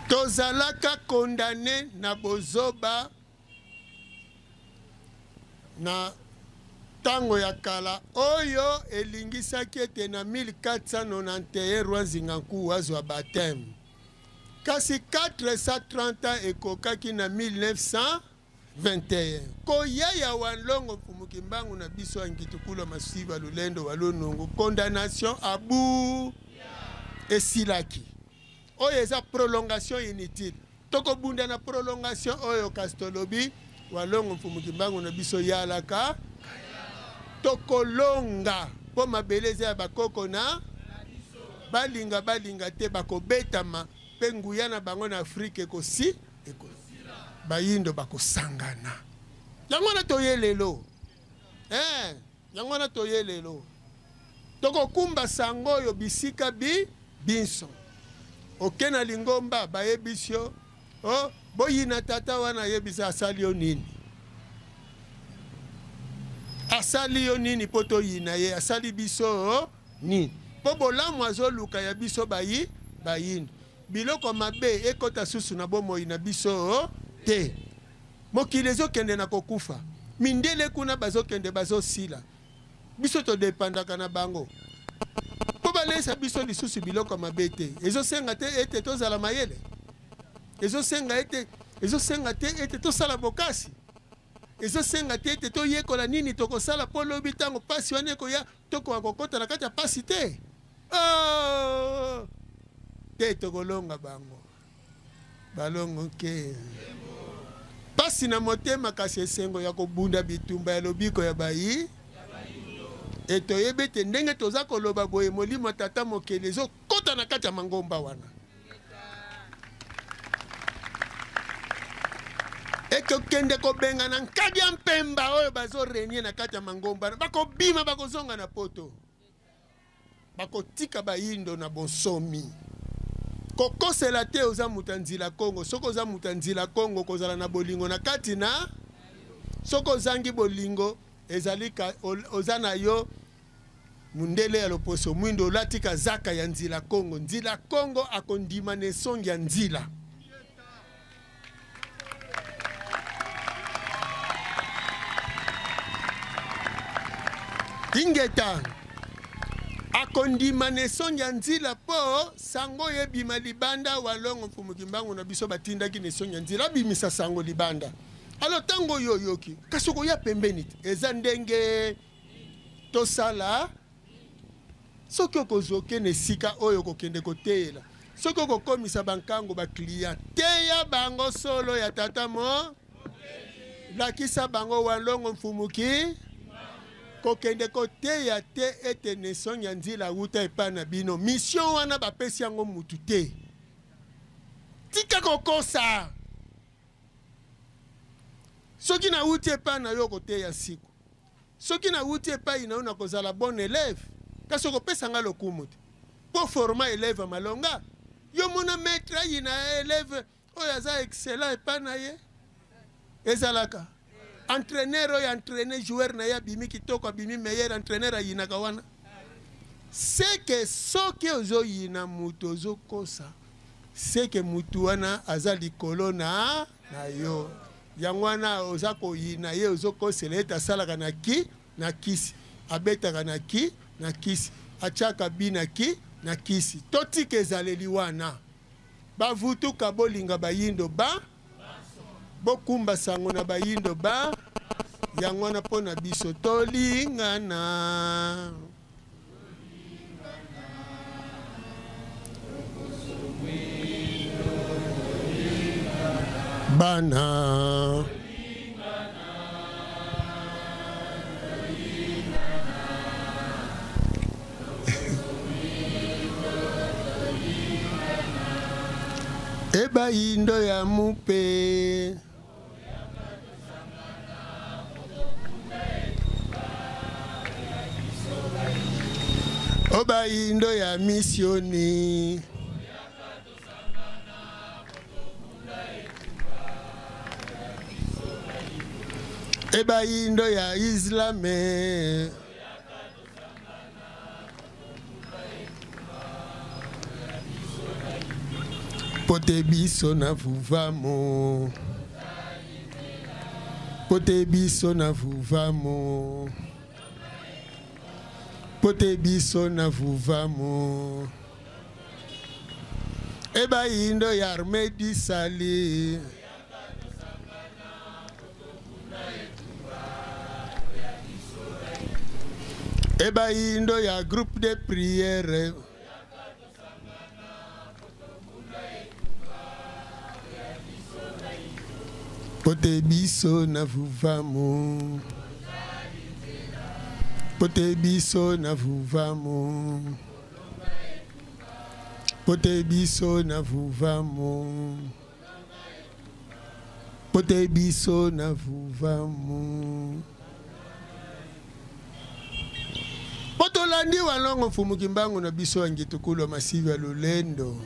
tozalaka condamné na bozoba na tango ya kala oyo elingisaki ete na 1491 Rwanzinganku azwa baptême kasi 430 ekokaki na 1921 koyaya wanlongo mfumuki mbangu na biso angitukula masiva lulendo walonongo condamnation abu esilaki oyo eza prolongation inutile toko bunda na prolongation oyo kastolobi walongo mfumuki mbangu na biso yalaka tokolonga po mabeleze ya bakoko na balinga te bakobetama pe nguya na bango na Afrique ekosi bayindo bakosangana yango na toyelelo yango na toyelelo tokokumba sango oyo bisika binso okena lingomba bayebisio boyina tata wana yebisa asali yo nini asali yo nini poto yina ye asali biso nini po bolamu azoluka ya biso bayindo biloko mabe ekota susu na bomoi na biso te mokili ezokende na kokufa mindele kuna bazokende bazosila biso todepandaka na bango po balesa biso lisusu biloko mabe te ezosenga te ete tozala mayele ezosenga te ete tosala bokasi ezosenga te ete toyekola nini tokosala po lobi ntango pasi wana ekoya tokoka kokota na kati ya pasi te te tokolonga bango balongo ke pasi na motema kasi esengo ya kobunda bitumba ya lobiko ya bayi etoyebe te ndenge toza koloba boye molimo tata mokele ezokota na kati ya mangomba wana ekokende kobenga na nkadi ya mpemba oyo bazorenie na kati ya mangomba bakobima bakozonga na poto bakotika bayindo na bonsomi kokosela te oza mutanzila Kongo soko oza mutanzila Kongo kozala na bolingo na kati na soko ozangi bolingo ezalika oza na yo mundele ya loposo mwindo olatika zaka ya nzila Kongo akondima na esongi ya nzila ingeta akondima na esongi ya nzila po sango yebima libanda walongo mfumuki mbangu na biso batindaki na esongi ya nzila abimisa sango libanda alo tango yoyoki kasi okoya pembeni te eza ndenge tosala soki okozoke na esika oyo kokende koteyela soki okokomisa bankango bakliya teya bango solo ya tata mo lakisa bango walongo mfumuki kokende koteya te ete nesongi ya nzila wuta epa na bino mission wana bapesi yango mutu te tika kokosa soki na wuti epa na yo koteya siku soki na wuti epa ina yo na kozala bon élève kasi okopesa nga lokumu te po forma élève malonga yo mona maître ina élève oyo aza excellent epa na ye ezalaka entraîneur oyo entraîner joueur na ya bimi kitoko abimi meilleur entraîneur ayinaka wana seke soki ozoyina mutu ozokosa seke mutu wana aza likolo na yo yango wana oza koyina ye ozokosela ete asalaka na kisi abetaka na kisi atiaka bi na kisi totika ezaleli wana bavutuka bolinga bayindo bokumba sango na bayindo yango wana mpo na biso tolingana bana ebayindo ya mupe obayindo ya misioni ebayindo ya islame Pote biso na vuvamo. Pote biso na vuvamo. Pote biso na vuvamo. Eba indo yarme di sali. Eba indo ya groupe de prière. Pote biso na vuvamo. Pote biso na vuvamo. Pote biso na vuvamo. Pote biso na vuvamo. Poto landi walongo Mfumukimbangu na biso angitukulo masiva lulendo.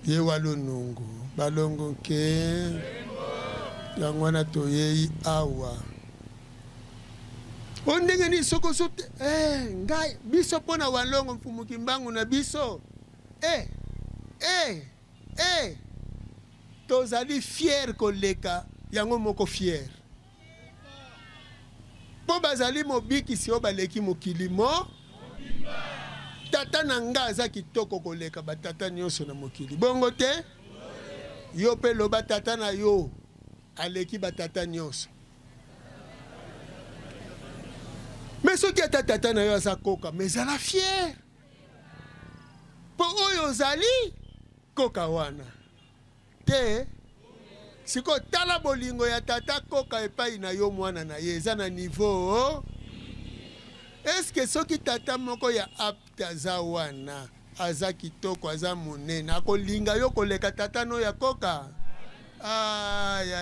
Ye walonungu. Balongo ke. Yangwana toyei awa. Ondenge ni soko sote. Ngai. Biso pona walongo Mfumukimbangu na biso. Tozali fier koleka. Yango moko fier. Po bazali mobiki si obaleki mokilimo. Tata nanga aza kitoko koleka batata nyonso na mokili. Bongo te? Yo pe loba tata na yo. Aleki batata nyonso. Mais soki ata tata na yo aza koka. Mais ala fier. Po oyo zali koka wana. Te? Siko tala bolingo ya tata koka epai na yo mwana na ye eza na niveau. Est-ce que soki tata moko ya apta za wana aza kitoko aza monene akolinga yo koleka tata no ya koka?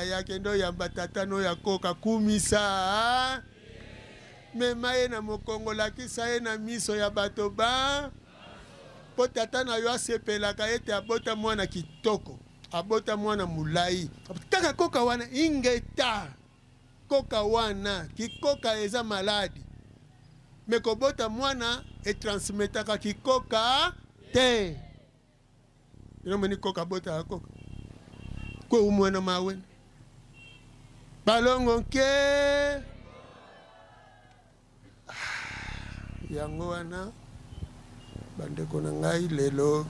Ya kendo yamba tata no ya koka kumisa. Mema ye na mokongo lakisa ye na miso ya bato ba. Po tata na yo asepelaka ete abota mwana kitoko. Abota mwana mulai. Taka koka wana ingeta. Koka wana. Kikoka eza maladi. Mekobota mwana transmetaka kikoka te. Meni koka bota ya koka. Kwe umwana mawe. Balongo nke. Yango wana. Bandeko na ngai lelo.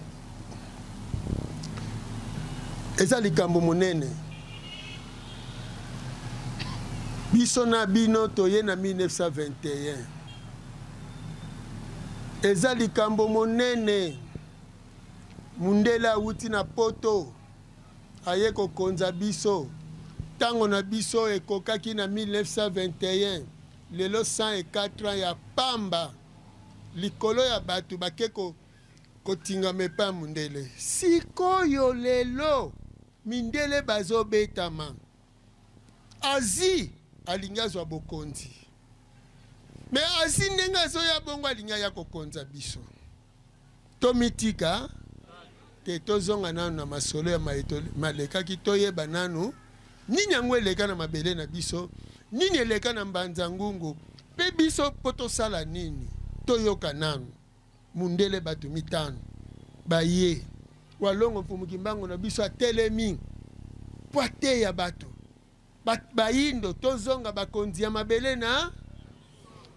Eza likambo monene. Biso na bino toye na 1921. Eza likambo monene. Mundela uti na poto. Aye kokonza biso. Tango na biso ekokaki na 1921. Lelo 104 ans ya pamba. Likolo ya batu bakeko kotinga mepa mundele. Sikoyo lelo. Mindele bazo betama. Azi alinga zwa bokonzi. Me azi nenga zo ya bongo alinga ya kokonza biso. Tomitika te tozonga nanu na masolo ya maleka ki toyeba nanu. Nini yango eleka na mabele na biso. Nini eleka na mbanza ngungu. Pe biso poto sala nini. Toyoka nanu. Mundele batu mitano. Baye. Walongo Mfumukimbangu na biso atelemi. Poate ya bato. Bayindo tozonga bakonzi ya mabele na.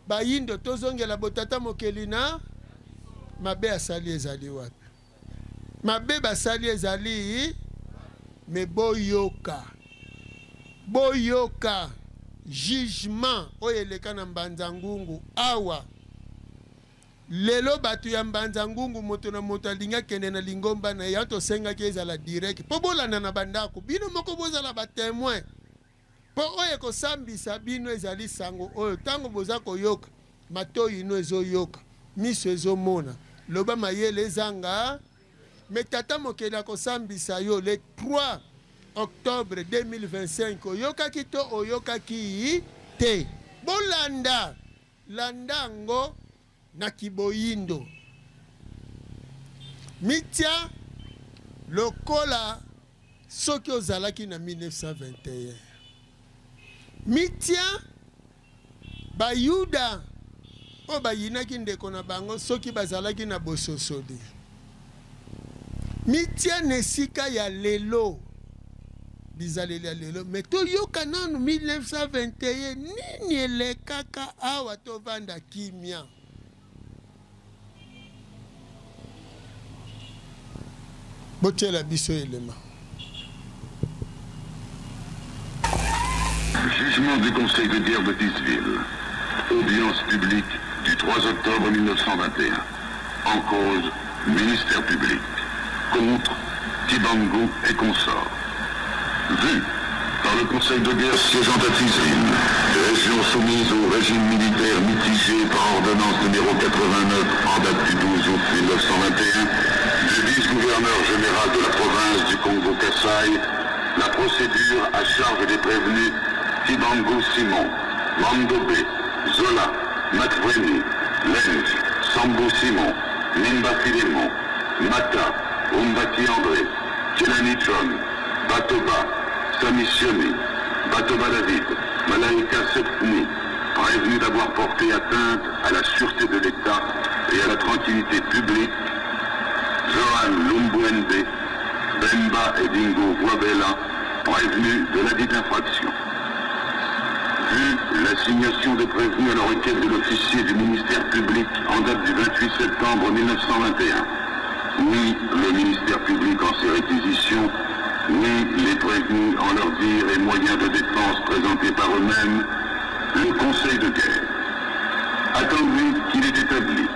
Bayindo tozonga la botata mokeli na. Mabe asali ezali wapi. Mabe basali ezali. Me boyoka. Boyoka. Jugement. Oyeleka na mbanza ngungu. Awa. Lelo batu ya mbanza ngungu moto na moto alinga kende na lingomba na yato senga keza la direct. Po bolanda na bandako. Bino moko boza la ba témoin. Po oye ko sambisa bino ezali sango. Oyo tango boza ko yoka. Mato ino ezo yoka. Miso ezo mona. Loba mayele ezanga. Metata mokela ko sambisa yo le 3 octobre 2025. Oyoka kito oyoka ki te. Bolanda. Landango. Na kiboyindo. Mitia lokola soki ozalaki na 1921. Mitia bayuda o bayinaki ndeko na bango soki bazalaki na bososoli. mitia nesika ya lelo bizaleli ya lelo me toyoka nanu 1921 nini elekaka awa tovanda kimia. Botiela biso elema. Jugement du Conseil de guerre de Tisville. Audience publique du 3 octobre 1921. En cause, ministère public. Contre, Kibangu et consorts. Vu par le Conseil de guerre siégeant à Tisville, région soumise au régime militaire mitigé par ordonnance numéro 89 en date du 12 août 1921, du vice-gouverneur général de la province du Congo-Kassai, la procédure à charge des prévenus Kibangu Simon, Mandobé, Zola, Matweni, Lenge, Sambo Simon, Nimba Filemon, Mata, Umbaki André, Kelani John, Batoba, Samissioni, Batoba David, Malaika Sepni, prévenus d'avoir porté atteinte à la sûreté de l'État et à la tranquillité publique, Johan Lumbuende, Bemba et Dingo Guabela, prévenus de la dite infraction. Vu l'assignation des prévenus à la requête de l'officier du ministère public en date du 28 septembre 1921, ni le ministère public en ses réquisitions, ni les prévenus en leur dire et moyens de défense présentés par eux-mêmes, le Conseil de guerre, attendu qu'il est établi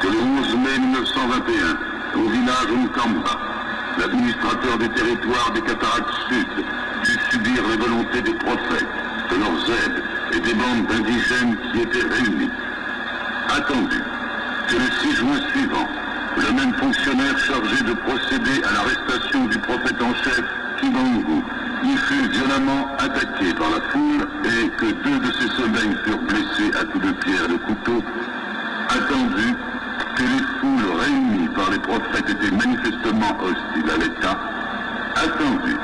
que le 11 mai 1921, au village Nkamba, l'administrateur des territoires des Cataractes Sud dut subir les volontés des prophètes, de leurs aides et des bandes d'indigènes qui étaient réunis. Attendu que le 6 juin suivant, le même fonctionnaire chargé de procéder à l'arrestation du prophète en chef, Kibangu, y fut violemment attaqué par la foule et que 2 de ses soldats furent blessés à coups de pierre et de couteau. Attendu que les foules réunies par les prophètes étaient manifestement hostiles à l'État. Attendu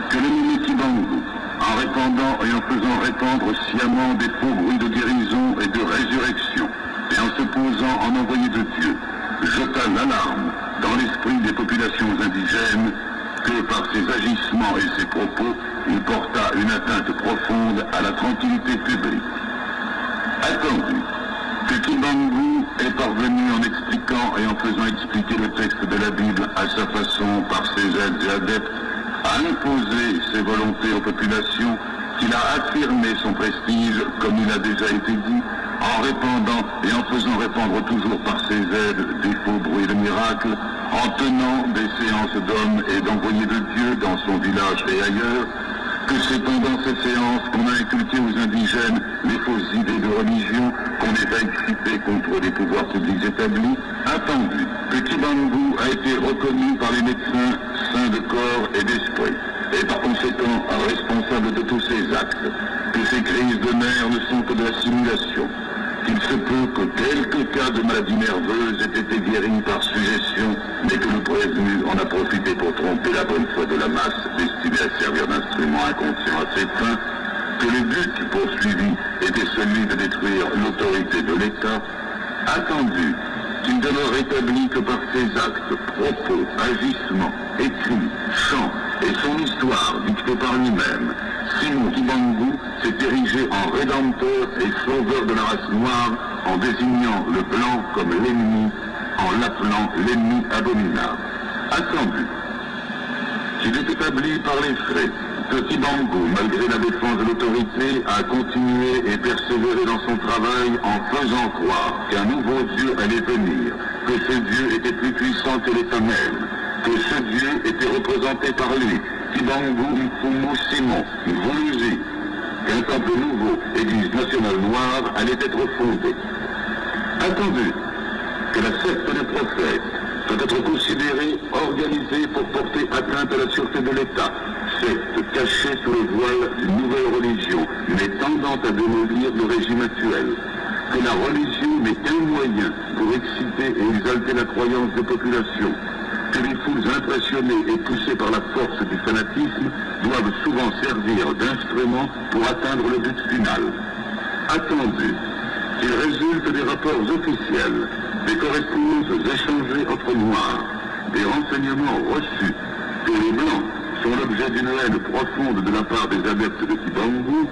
que l'ennemi Kibangu, en répandant et en faisant répandre sciemment des faux bruits de guérison et de résurrection, et en se posant en envoyé de Dieu, jeta l'alarme dans l'esprit des populations indigènes que par ses agissements et ses propos, il porta une atteinte profonde à la tranquillité publique. Attendu que Kibangu est parvenu en expliquant et en faisant expliquer le texte de la Bible à sa façon par ses aides et adeptes, à imposer ses volontés aux populations, qu'il a affirmé son prestige, comme il a déjà été dit, en répandant et en faisant répandre toujours par ses aides des faux bruits de miracles, en tenant des séances d'hommes et d'envoyés de Dieu dans son village et ailleurs, que c'est pendant ces séances qu'on a inculqué aux indigènes les fausses idées de religion, qu'on les a excitées contre les pouvoirs publics établis, attendu que Kibangu a été reconnu par les médecins saints de corps et d'esprit, et par conséquent responsable de tous ces actes, que ces crises de nerfs ne sont que de la simulation, qu'il se peut que quelques cas de maladies nerveuses aient été guéris par suggestion, mais que le prévenu en a profité pour tromper la bonne foi de la masse destinée à servir d'instrument inconscient à ses fins, que le but poursuivi était celui de détruire l'autorité de l'État, attendu qu'il ne demeure rétabli que par ses actes, propos, agissements, écrits, chants et son histoire dictée par lui-même, Simon Kibangu s'est érigé en rédempteur et sauveur de la race noire en désignant le blanc comme l'ennemi, en l'appelant l'ennemi abominable. Attendu qu'il est établi par les faits que Kibangu, malgré la défense de l'autorité, a continué et persévéré dans son travail en faisant croire qu'un nouveau Dieu allait venir, que ce Dieu était plus puissant que l'État même, que ce Dieu était représenté par lui, Kibangu Mfumu Simon, Mvuluzi, qu'un temple nouveau, Église nationale noire, allait être fondé. Attendu que la secte des prophètes peut être considérée, organisée pour porter atteinte à la sûreté de l'État, secte cachée sous le voile d'une nouvelle religion, mais tendant à démolir le régime actuel, que la religion n'est qu'un moyen pour exciter et exalter la croyance des populations, que les foules impressionnées et poussées par la force du fanatisme doivent souvent servir d'instrument pour atteindre le but final. Attendu qu'il résulte des rapports officiels, des correspondances échangées entre Noirs, des renseignements reçus que les Blancs sont l'objet d'une haine profonde de la part des adeptes de Kibangu,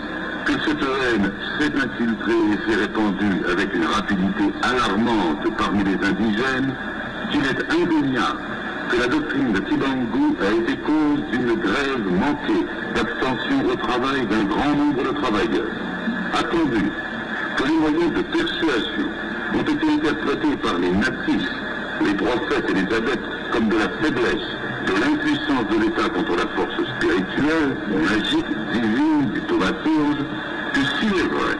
que cette haine s'est infiltrée et s'est répandue avec une rapidité alarmante parmi les indigènes, qu'il est indéniable que la doctrine de Kibangu a été cause d'une grève manquée d'abstention au travail d'un grand nombre de travailleurs. Attendu que les moyens de persuasion ont été interprétés par les natifs, les prophètes et les adeptes comme de la faiblesse, de l'impuissance de l'État contre la force spirituelle, magique, divine du thaumaturge, que s'il est vrai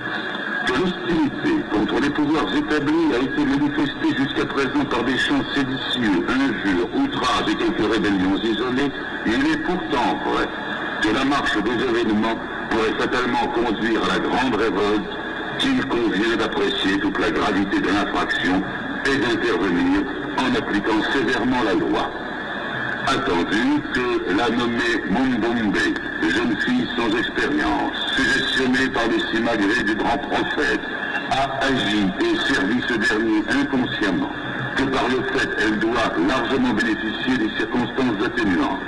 que l'hostilité contre les pouvoirs établis a été manifestée jusqu'à présent par des chants séditieux, injures, outrages et quelques rébellions isolées, il est pourtant vrai que la marche des événements pourrait fatalement conduire à la grande révolte, qu'il convient d'apprécier toute la gravité de l'infraction et d'intervenir en appliquant sévèrement la loi. Attendu que la nommée Mumbumbe, jeune fille sans expérience, suggestionnée par les simagrées du grand prophète, a agi et servi ce dernier inconsciemment, que par le fait elle doit largement bénéficier des circonstances atténuantes.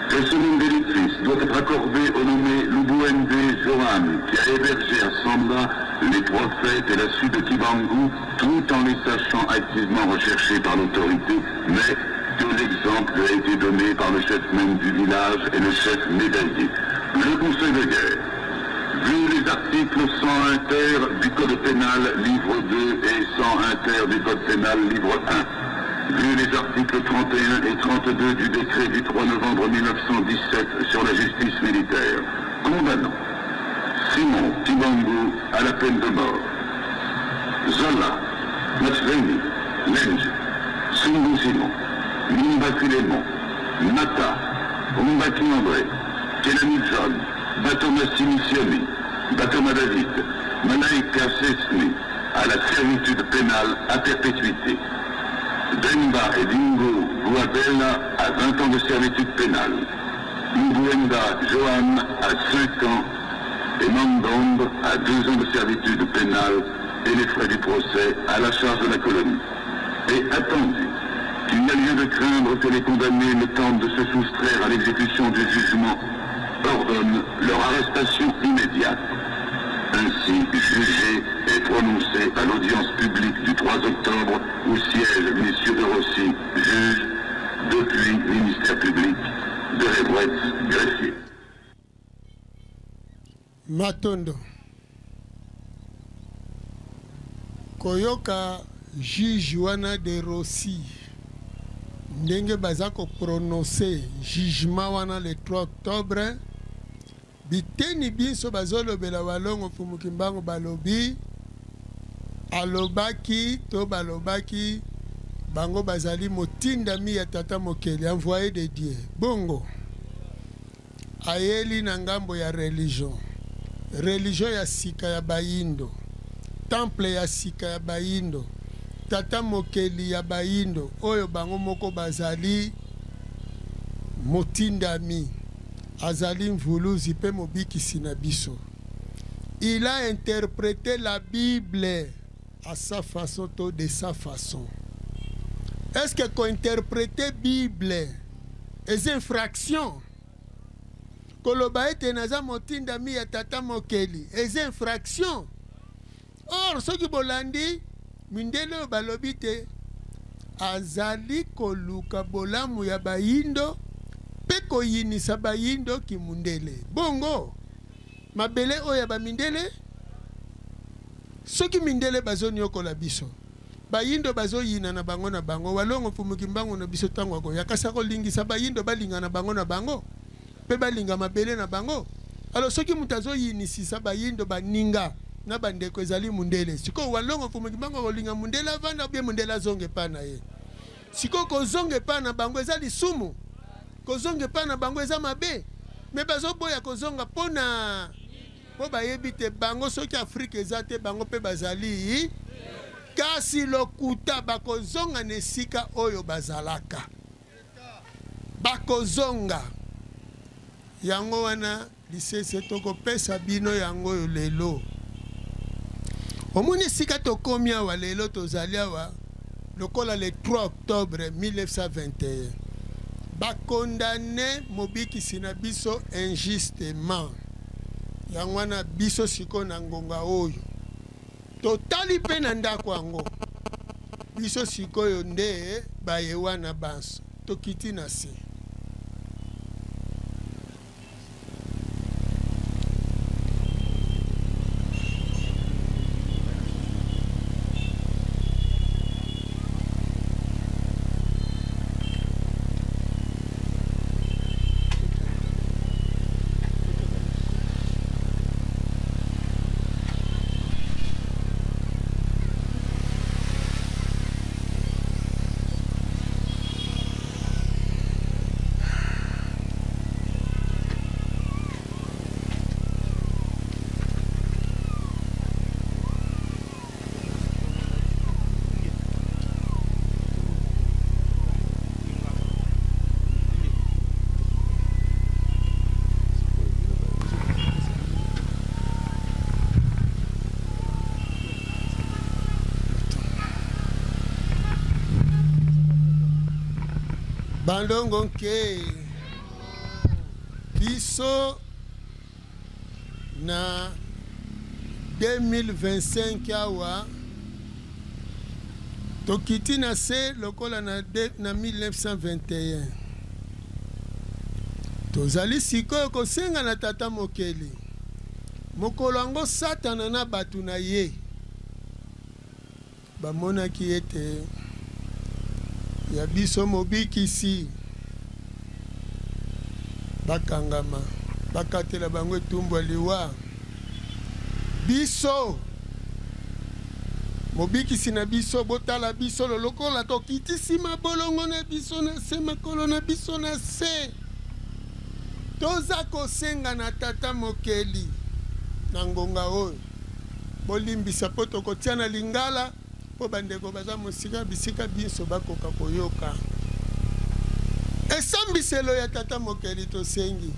Que ce nom d'électrice doit être accordé au nommé Lubuende Johan, qui a hébergé à Samba les prophètes et la suite de Kibangu, tout en les sachant activement recherchés par l'autorité, mais que l'exemple a été donné par le chef même du village et le chef médaillé. Le Conseil de guerre, vu les articles 101 ter du Code pénal, livre 2, et 101 ter du Code pénal, livre 1, vu les articles 31 et 32 du décret du 3 novembre 1917 sur la justice militaire, condamnant Simon Kibangu à la peine de mort, Zola, Matsveni, Lenj, Sungu Simon, Nimba Filemon, Mata, Rumbaki André, Kenani John, Batoma Simissioni, Batoma David, Manaïka Sesni, à la servitude pénale à perpétuité. Demba et Dingo Guabella à 20 ans de servitude pénale. Nguenda Johan à 5 ans et Mandombe à 2 ans de servitude pénale et les frais du procès à la charge de la colonie. Et attendu qu'il n'y a lieu de craindre que les condamnés ne tentent de se soustraire à l'exécution du jugement, ordonne leur arrestation immédiate. Ainsi jugé et prononcé à l'audience publique du 3 octobre où siègent messieurs de Rossi, juges, depuis ministère public, de Rebouet, greffier. Matondo Koyoka juge wana de Rossi ndenge baza ko prononcer jugement wana le 3 octobre biteni biso bazolobela walongo fumukimbango balobi alobaki to balobaki bango bazali motindami ya tata mokeli envoyé de Dieu bongo ayeli na ngambo ya religion ya sika ya bayindo temple ya sika ya bayindo tata mokeli ya bayindo oyo bango moko bazali motindami azali mvuluzi pe mobikisi na biso. Il a interprété la Bible à sa façon ou de sa façon. Est-ce que qu'on interpréter Bible est infraction? Koloba ete naza motindami ya tata mokeli est infraction. Or ce qui bolandi mindele balobi te azali koluka bolamu ya bayindo peko yinisa bayindo kimundele bongo mabele oya ba mindele soki mindele bazoni okola biso bayindo bazo yina na bango walongo fumukimbango na biso tango ako yakasa ko lingisa bayindo balinga na bango pe balinga mabele na bango alors soki mutazo yinisisa bayindo baninga na bandeko ezali mundele siko walongo fumukimbango kolinga mundele avanda bien mundele zonge pana ye siko ko zonge pana bango ezali sumu kozonga pana bango eza mabe me bazoboya kozonga pona po bayebi te bango soki Afrika eza te bango pe bazali kasi lokuta bakozonga na esika oyo bazalaka bakozonga yango wana lisese tokopesa bino yango oyo lelo omoni esika tokomi awa lelo tozali awa lokola le 3 octobre 1921 bakondamne mobikisi na biso injustement yango wana biso siko na ngonga oyo totali mpe na ndako yango biso sikoyo nde baye wana banso tokiti na se. Bandongo nke biso na 2025 awa tokiti na se lokola na 1921 tozali sikoyo kosenga na tata mokeli mokolo yango satana na batu na ye bamonaki ete ya biso mobikisi bakangama bakatela bango etumbu liwa biso mobikisi na biso botala biso lokola tokitisi mabolongo na biso na se makolo na biso na se toza kosenga na tata mokeli na ngonga oyo bolimbisa po tokotia na lingala po bandeko baza mosika bisika biso bakoka koyoka esambiselo ya tata mokeli tosengi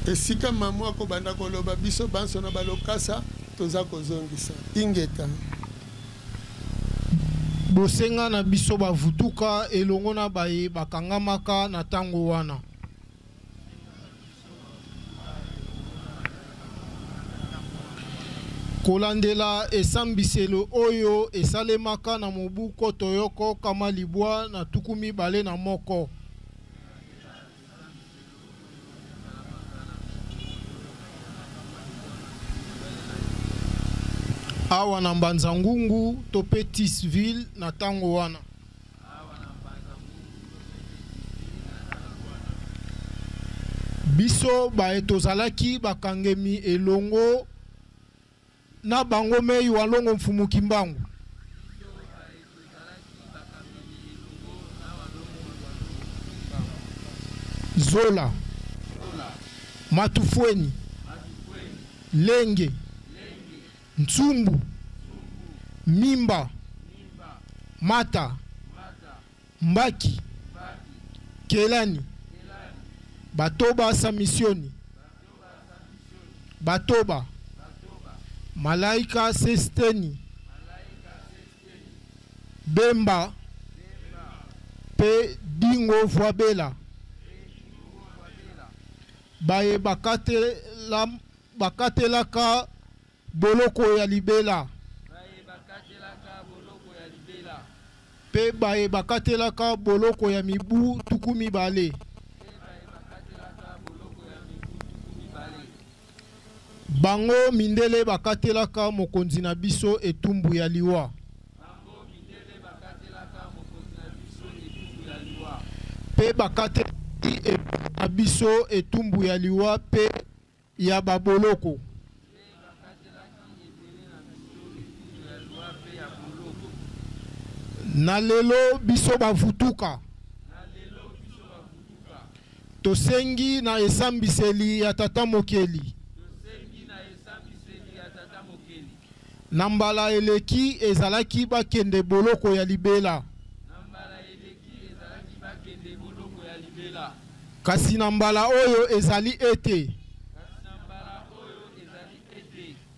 esika mamwa ko banda koloba biso banso na balokasa toza kozongisa ingeta bosenga na biso bavutuka elongo na baye bakangamaka na tango wana kolandela esambiselo oyo esalemaka na mobu kotoyoko kama libwa na tukumi bale na moko awa na Mbanza Ngungu to Petisville na tango wana biso bae tozalaki bakangemi elongo na bango mei walongo mfumuki mbangu Zola Matufweni Lenge Ntsumbu Mimba Mata Mbaki Kelani Batoba Samisioni Batoba Malaika Sesteni Bemba Pe Dingo Voabela Baye bakatelaka boloko ya libela Pe baye bakatelaka boloko ya mibu tukumi bale Bango mindele bakatelaka mokonzi na biso etumbu ya liwa Pe bakatelaki na biso etumbu ya liwa pe ya baboloko na lelo biso bavutuka tosengi na esambiseli ya tata mokeli na mbala eleki ezalaki bakende boloko ya libela kasi na mbala oyo ezali ete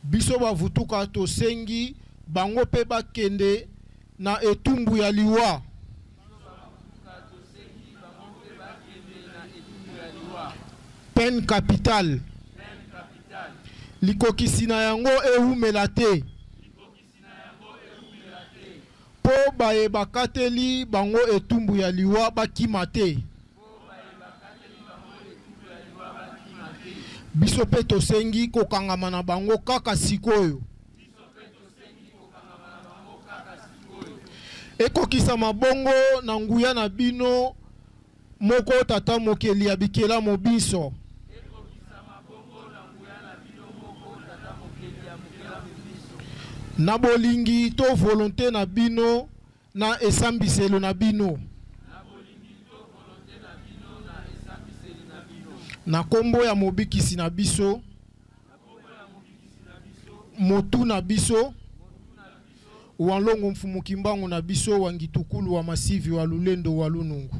biso bavutuka tosengi bango pe bakende na etumbu ya liwa. Peine capitale. Likokisi na yango eumela te. Po baye bakateli bango etumbu ya liwa bakima te. Biso pe tosengi kokangama na bango kaka sikoyo. Ekokisa mabongo na nguya na bino moko tata mokeli ya bikela mobiso. Na bolingi to volonté na bino na esambiselo na bino. Na kombo ya mobikisi na biso, motu na biso, wanlongo mfumukimbangu na biso, wangitukulu wa masivi wa lulendo wa lunungu.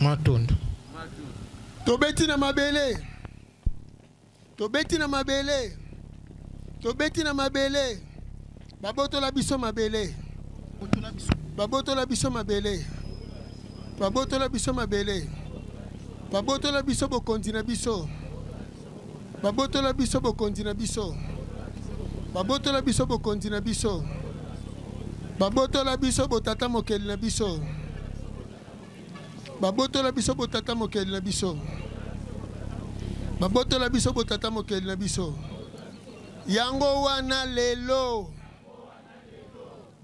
Matondo. Tobeti na mabele. Tobeti na mabele. Tobeti na mabele. Baboto la biso mabele. Baboto la biso mabele. Baboto la biso mabele. Baboto la biso bokonzi na biso. Baboto la biso bokonzi na biso. Baboto la biso bokonzi na biso. Baboto la biso botata mokeli na biso. Baboto la biso botata mokeli na biso. Baboto la biso botata mokeli na biso. Yango wana lelo.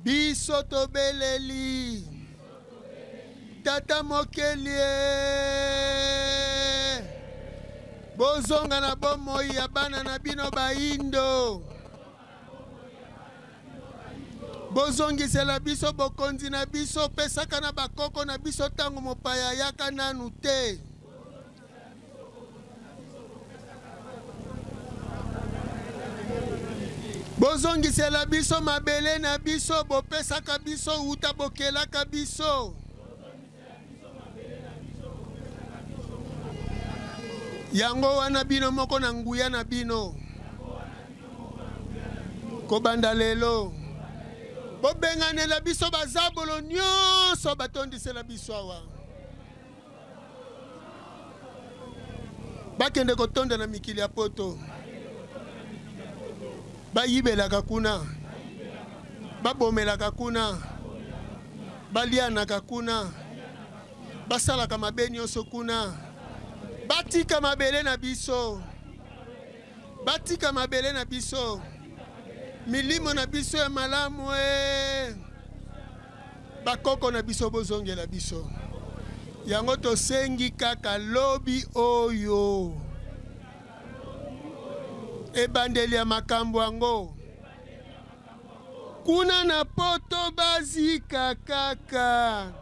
Biso tobeleli. Tata mokeli. Bozonga na bomoi ya bana na bino baindo. Bozongisela biso bokonzi na biso pesaka na bakoko na biso tango mopaya yaka nanu te. Bozongisela biso mabele na biso bopesaka biso uta bokelaka biso. Yango wana bino moko na nguya na bino. Kobanda lelo. Bobenganela biso bazabolo nyonso batondisela biso awa. Bakende kotonda na mikili ya poto. Bayibelaka kuna. Babomelaka kuna. Balianaka kuna. Basalaka mabe nyonso kuna. Batika mabele na biso. Batika mabele na biso. Milimo na biso ya malamu bakoko na biso bozongela biso. Yango tosengi kaka lobi oyo. Ebandeli ya makambo yango. Kuna na poto bazika kaka.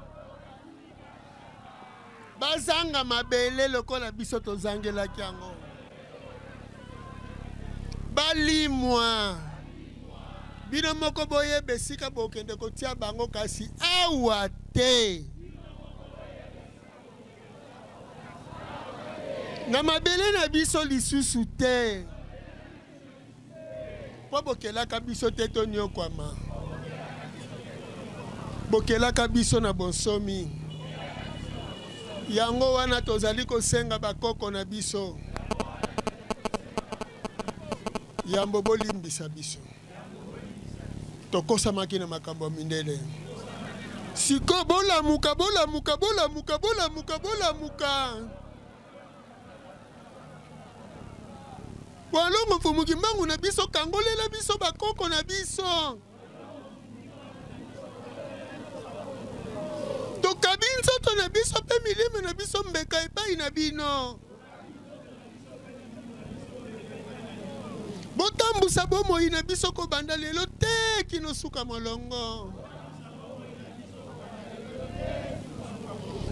Bazanga mabele lokola biso tozangela kiango. Balimwa. Bino moko boye besika bokende kotia bango kasi awa te. Na mabele na biso lisusu te. Po bokelaka biso te toni okwama. Bokelaka biso na bonsomi. Yango wana tozali kosenga bakoko na biso. Yambo bolimbisa biso. Tokosa makina makambo mindele. Siko bola muka. Walongo mfumukimbangu na biso kangolela biso bakoko na biso. Tokabi nzoto na biso pe milime na biso mbeka epai na bino. Botambusa bomoi na biso ko banda lelo te kino suka molongo.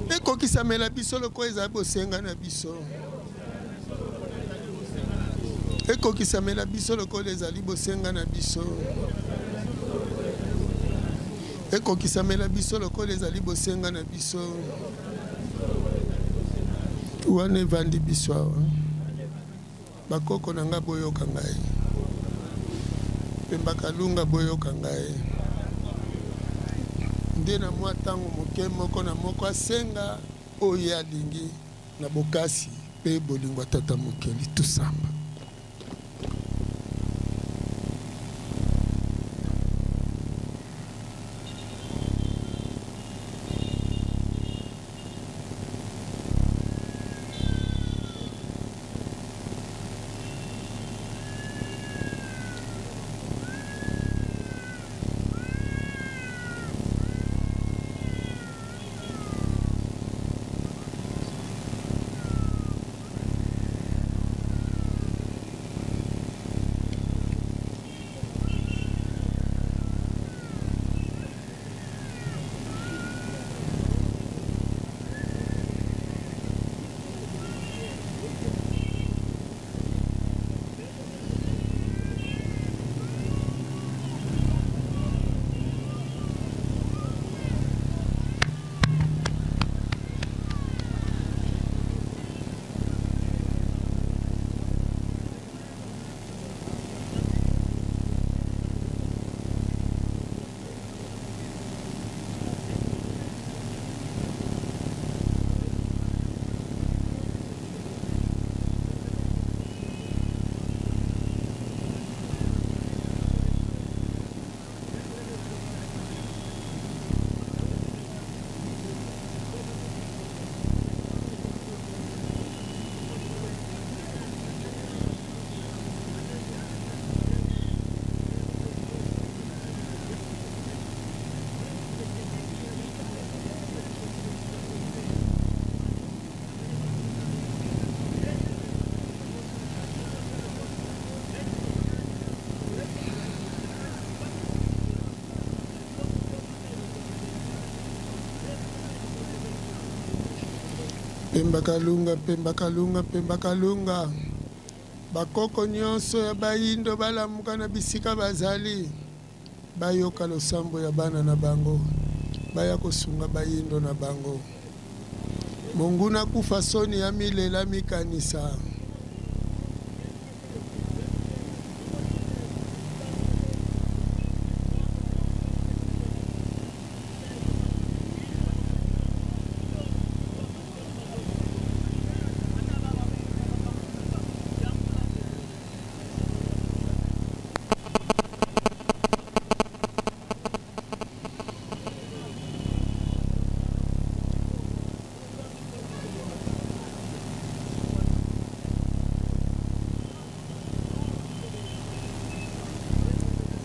Ekokisamela biso loko eza bosenga na biso. Ekokisamela biso loko ezali bosenga na biso. Ekokisamela biso loko ezali bosenga na biso. Wane vandi biso awa. Bakoko nanga boyoka ngai. Pemba Kalunga boyoka ngai. Nde na mwa tango moke moko na moko asenga oyo alingi na bokasi pe bolingo tata mokeli tusamba. Pemba Kalunga, Pemba Kalunga, Pemba Kalunga. Bakoko nyonso ya bayindo balamuka na bisika bazali. Bayoka losambo ya bana na bango. Baya kosunga bayindo na bango. Monguna kufa soni ya milela mikanisa.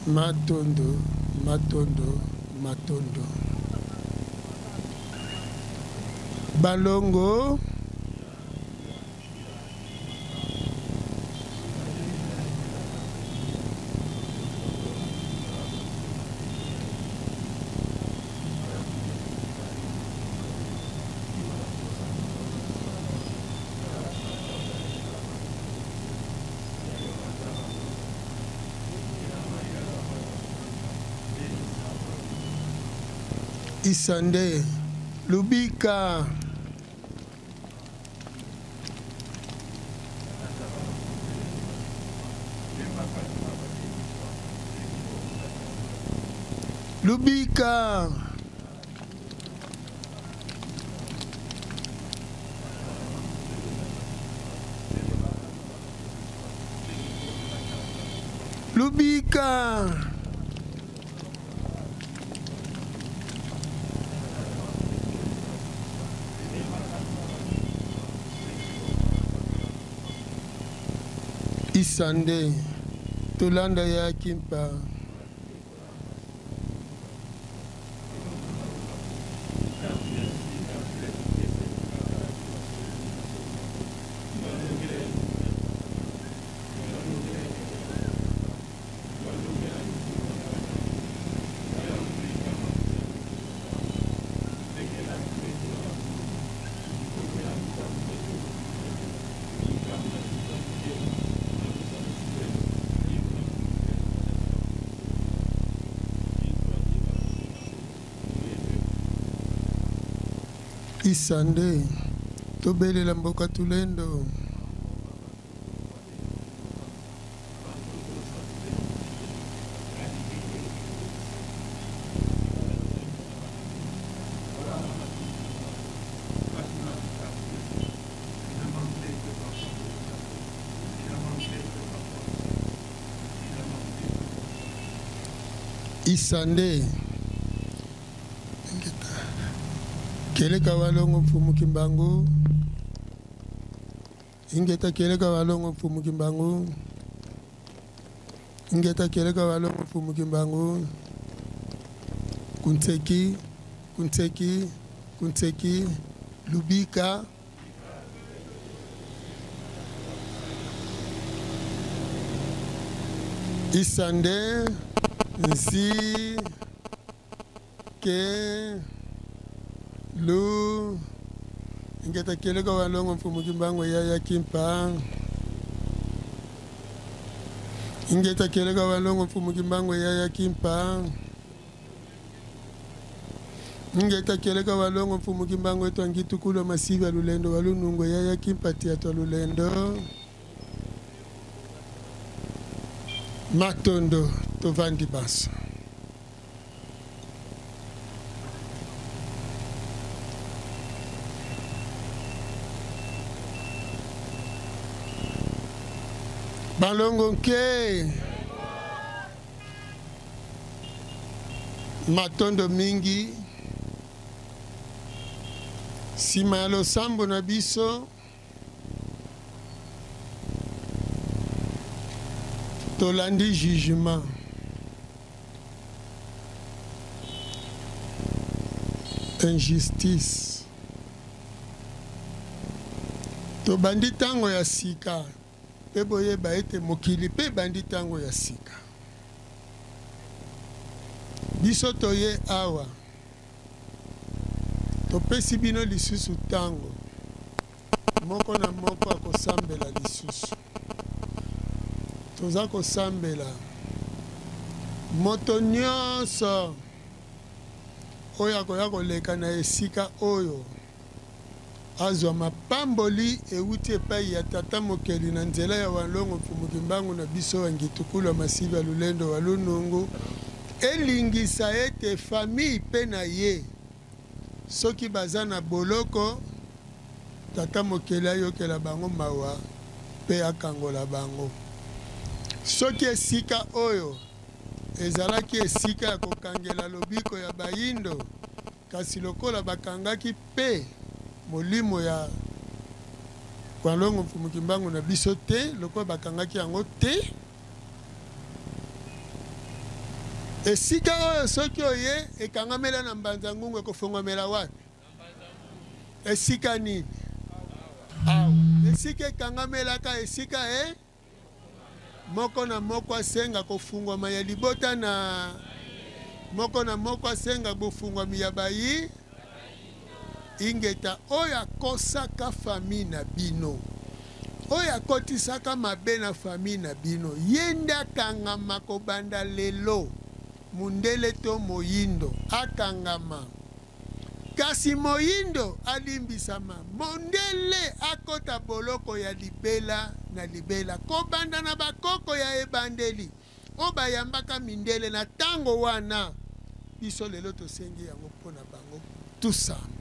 Matondo, matondo, matondo. Balongo. Isande, Lubika. Lubika. Lubika. Isande, Tolanda ya Kimpa. Isande, Tobelela mboka tulendo. Isande keleka walongo mfumu kimbangu ingeta keleka walongo mfumu kimbangu ingeta keleka walongo mfumu kimbangu kunteki lubika Isande nzi ke lu ingeta keleka walongo mfumu kimbangu ya kimpa ingeta keleka walongo mfumu kimbangu ya kimpa ingeta keleka walongo mfumu kimbangu eto angitukulo masivi ya lulendo walunungo ya kimpa tiato lulendo matondo tovandi baso balongo nke matondo mingi sima ya losambo na biso tolandi jugement injustice tobandi ntango ya sika mpe boyeba ete mokili mpe ebandi ntango ya sika biso toye awa topesi bino lisusu ntango moko na moko akosambela lisusu toza kosambela moto nyonso oyo akoya koleka na esika oyo azwa mapamboli euti epai ya tata mokeli na nzela ya walongo mfumu kimbangu na biso wangitukulu ya masivi ya lulendo wa lunungu elingisa ete famille mpe na ye soki baza na boloko tata mokeli ayokela bango mawa mpe akangola bango soki esika oyo ezalaki esika ya kokangela lobiko ya bayindo kasi lokola bakangaki mpe molimo ya walongo mfumu kimbangu na biso te lokola bakangaki yango te esika oyo soki oye ekangamela na mbanza ngungu ekofongwamela wapi esika nini awa esika ekangamelaka esika moko na moko asenga kofungwama ya libota na moko na moko asenga bofungwami ya bayi ingeta oyo akosaka fami na bino oyo akotisaka mabe na fami na bino ye nde akangama kobanda lelo mundele to moyindo akangama kasi moyindo alimbisama mondele akota boloko ya libela na libela kobanda na bakoko ya ebandeli o bayambaka mindele na tango wana biso lelo tosengi yango mpona bango tusamba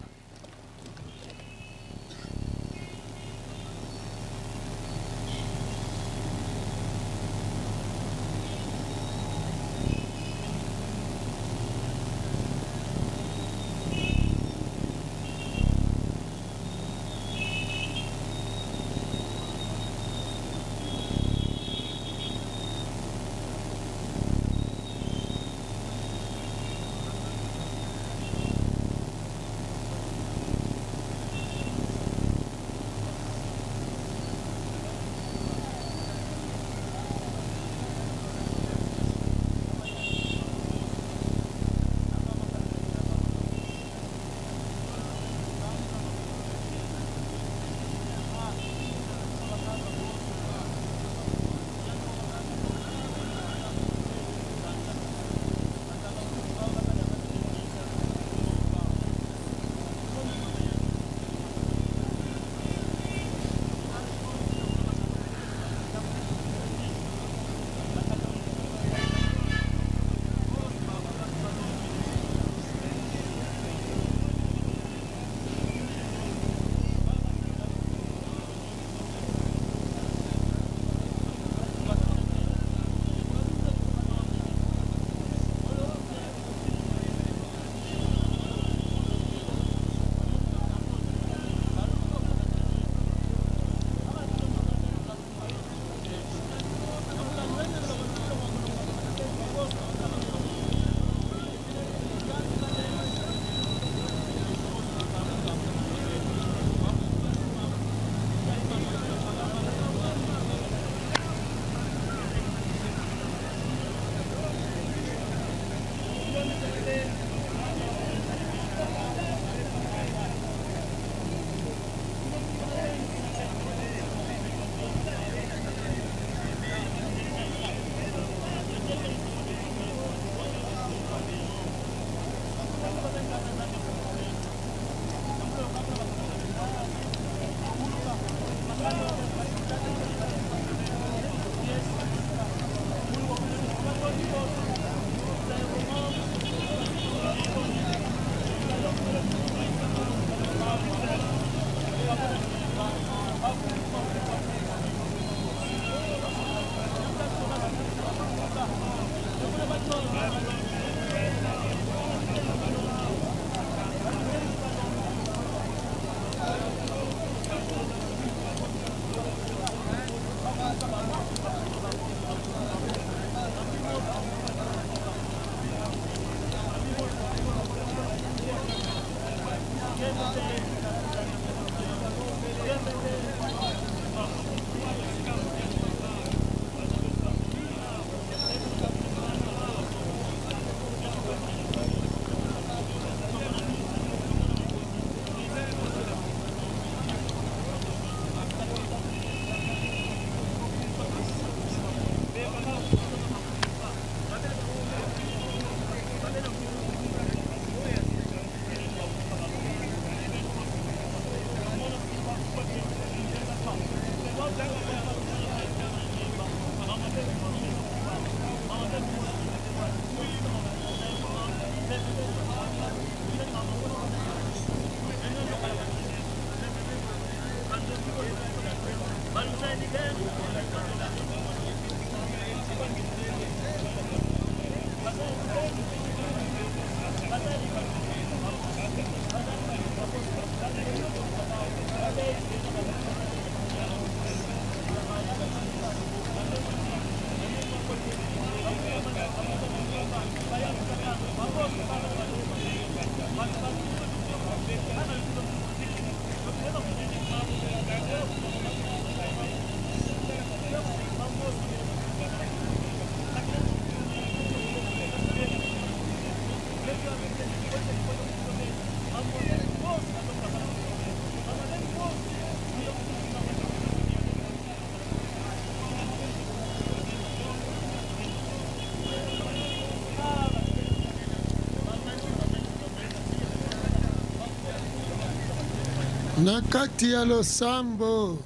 na kati ya losambo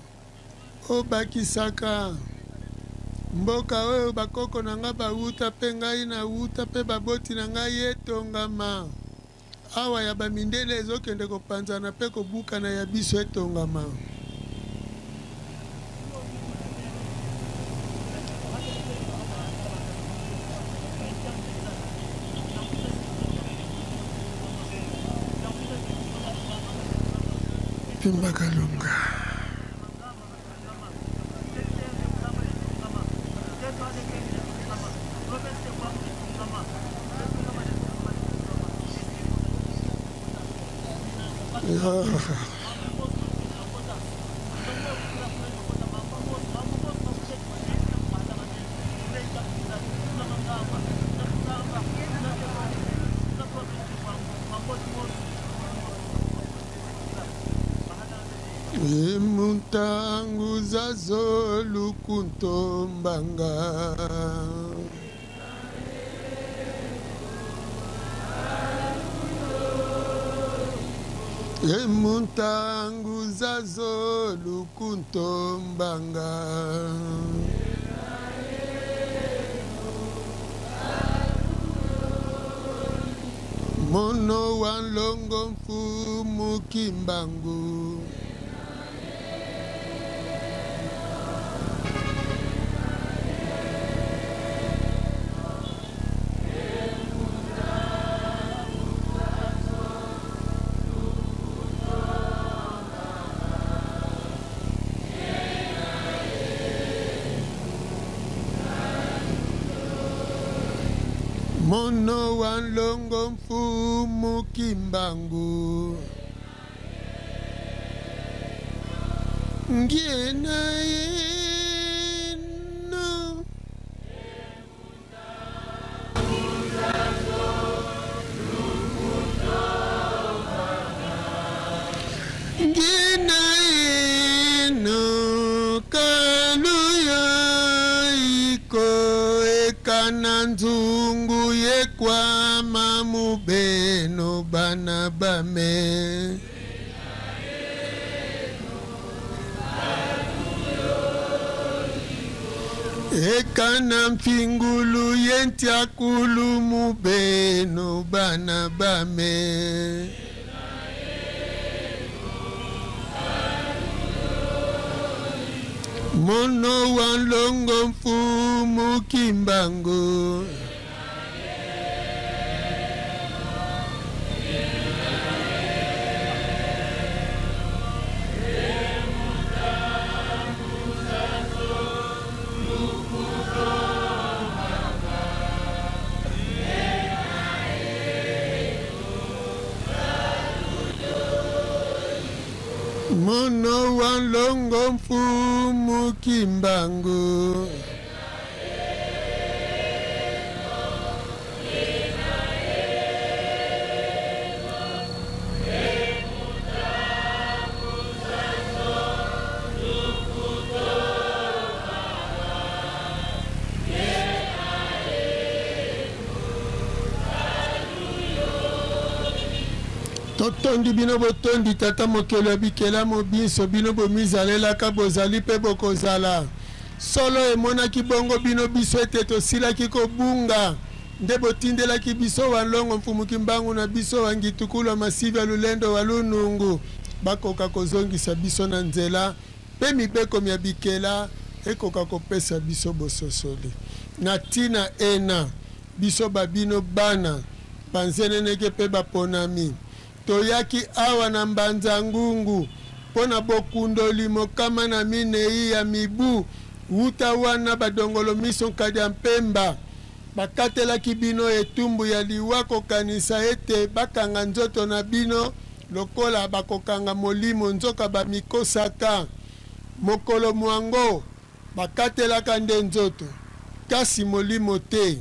obakisaka mboka oyo bakoko na nga bauta mpe ngai nauta mpe baboti na ngai etongama awa ya bamindele ezokende kopanzana mpe kobukana ya biso etongama. Pimba Kalunga. Muntangu zazo lukuntombanga muntangu zazo lukuntombanga mono wanlongo mfumu kimbangu mono wanlongo mfumu kimbangu ngena yeno ngena yeno kaluya iko ekananzungu yekwa mamubeno bana bame ekana mpingulu yentiakulu mubeno bana bame mono wanlongo mfumu kimbangu mono wanlongo mfumu kimbangu totondi bino botondi tata mokelo bikela mobiso bino bomizalelaka bozali mpe bokozala solo emonaki bongo bino biso ete tosilaki kobunga nde botindelaki biso wanlongo mfumu kimbangu na biso wangitukulwa masivi ya lulendo wa lunungu bakoka kozongisa biso na nzela mpe mibeko ya bikela ekoka kopesa biso bososoli na tina ena biso babino bana banzeneneke mpe baponami toyaki awa na mbanza ngungu pona bokundoli mokama na minei ya mibu wuta wana badongolo miso nkadi ya mpemba bakatelaki bino etumbu ya liwa kokanisa ete bakanga nzoto na bino lokola bakokanga molimo nzoka bamikosaka mokolo mwango bakatelaka nde nzoto kasi molimo te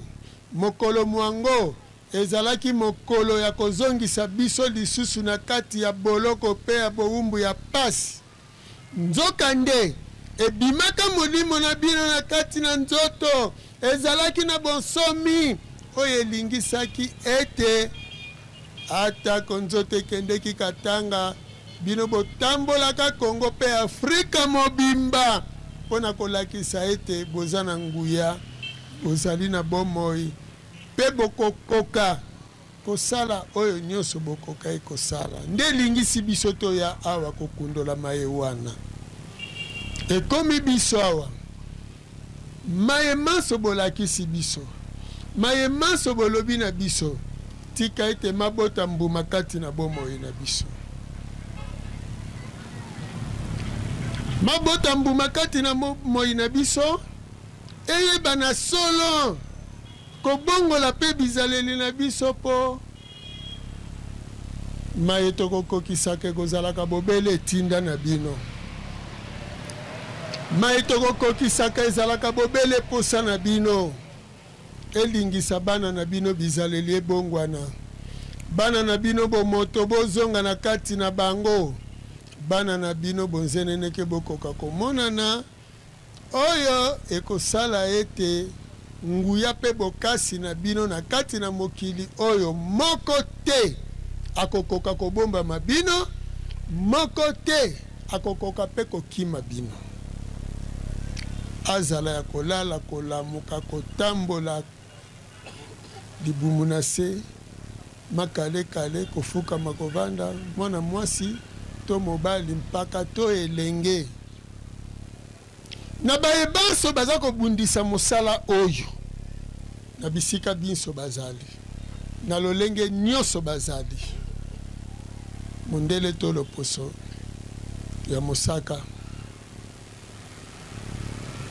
mokolo mwango ezalaki mokolo ya kozongisa biso lisusu na kati ya boloko pe ya bowumbu ya pasi nzoka nde ebimaka molimo na bino na kati na nzoto ezalaki na bonsomi oyo elingisaki ete atako nzoto ekendeki katanga bino botambolaka Congo pe Afrika mobimba pona kolakisa ete boza na nguya bozali na bomoi pe bokokoka kosala oyo nyonso bokoka ekosala nde lingisi biso to ya awa kokundola maye wana ekomi biso awa maye manso bolakisi biso maye manso bolobi na biso tika ete mabota mbuma kati na bomoi na biso mabota mbuma kati na moi na biso eyeba na solo kobongola pe bizaleli na biso po maye tokokokisaka kozalaka bobele etinda na bino maye tokokokisaka ezalaka bobele posa na bino elingisa bana na bino bizaleli ebongwana bana na bino bomoto bozonga na kati na bango bana na bino bonzeneneke bokoka komonana oyo ekosala ete nguya pe bokasi na bino na kati na mokili oyo moko te akokoka kobomba mabino moko te akokoka pe kokima bino azala ya kolala kolamuka kotambola libumu na se makale kale kofuka makovanda mwana mwasi to mobali mpaka to elenge na bayebanso baza kobundisa mosala oyo na bisika binso bazali na lolenge nyonso bazali mondele to loposo ya mosaka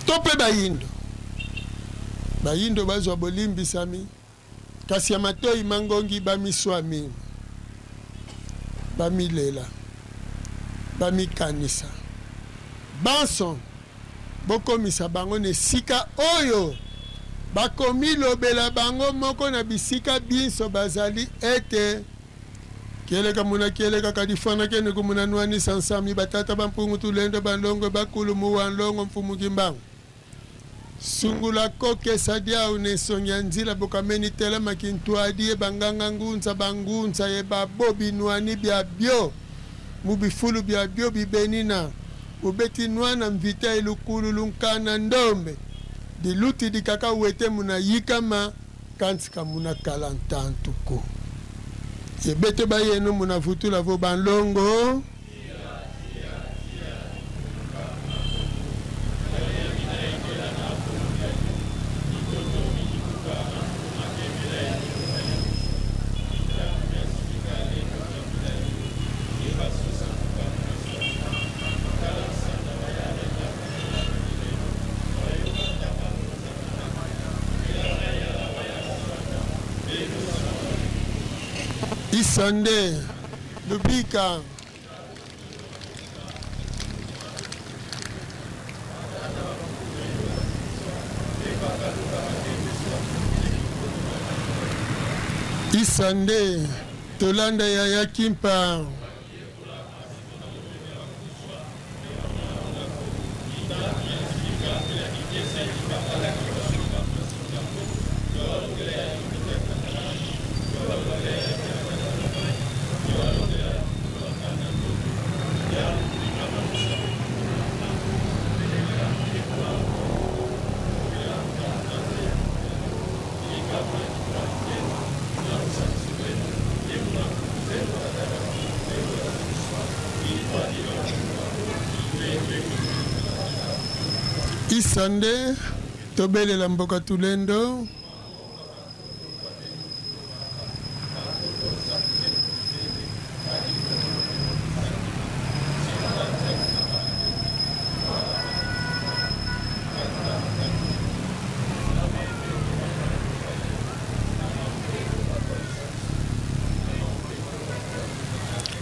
to pe bayindo bazwa bolimbisami kasi ya matoi mangongi bamiswami bamilela bamikanisa banso bokomisa bango na esika oyo bakomi lobela bango moko na bisika binso bazali ete kieleka muna kieleka kadifana kene kumuna nwani sansami batata bampungu tulendo bandongo bakulu muwanlongo mfumu kimbangu sungula koke sadia unesongi nzila bokameni tela makintwadi banganga ngunza bangunza ye babobi nwani bya bio mubifulu bya bio bibenina ubeti nwana mvita ilukulu lunkana ndombe diluti dikaka wete muna yikama kansika muna kalantantuko yebete bayenu muna vutula vo banlongo Isande Lubika Isande Tolanda ya Yakimpa Isande tobele la mboka tulendo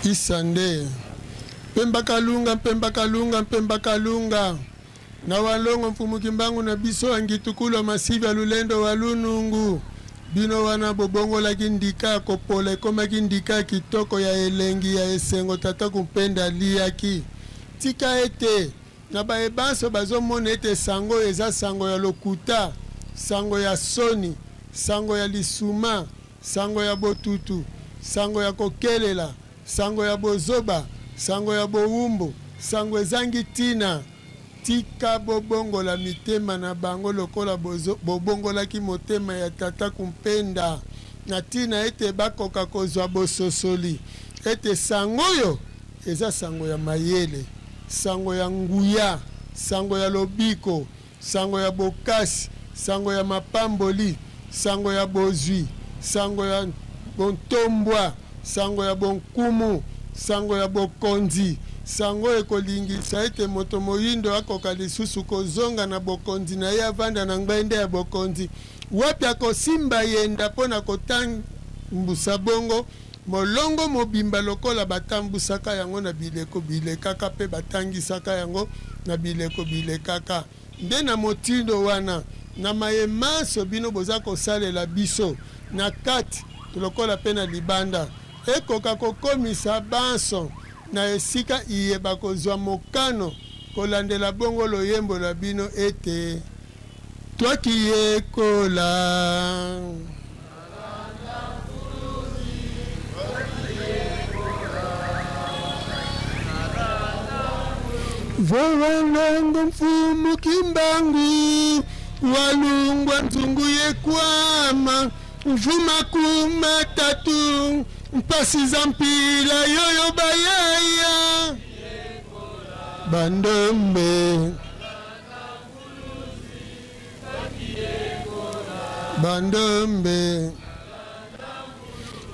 Isande Pemba kalunga na walongo mfumu kimbangu na biso angitukulo masivi ya lulendo walunungu bino wana bobongo la kindika kopola koma kindika kitoko ya elengi ya esengo tata kumpenda liaki tika ete na baebanso bazomona ete sango eza sango ya lokuta sango ya soni sango ya lisuma sango ya botutu sango ya kokelela sango ya bozoba sango ya bowumbu, sango ezangi tina. Tika bobongola mitema na bango lokola bobongolaki motema ya tata kumpenda. Na tina ete bakoka kozwa bososoli. Ete sango yo eza sango ya mayele, sango ya nguya, sango ya lobiko, sango ya bokasi, sango ya mapamboli, sango ya bozwi, sango ya bontombwa, sango ya bonkumu, sango ya bokonzi. Sango ekolingisa ete moto moyindo akoka lisusu kozonga na bokonzi na ye avanda na ngwende ya bokonzi. Wapi akosimba yenda pona kotambusa bongo molongo mobimba lokola batambusaka yango na bileko bilekaka pe batangisaka yango na bileko bilekaka. Nde na motindo wana na mayemaso bino boza kosalela biso na kati lokola pe na libanda ekoka kokomisa banso na esika iyeba kozwa mokano kolandela bongo loyembo la bino ete twakiekola Vowanango mfumu kimbangu walungwa nzungu yekwama mfuma kumatatu mpasi za mpila yoyo bayaya bandombe bandombe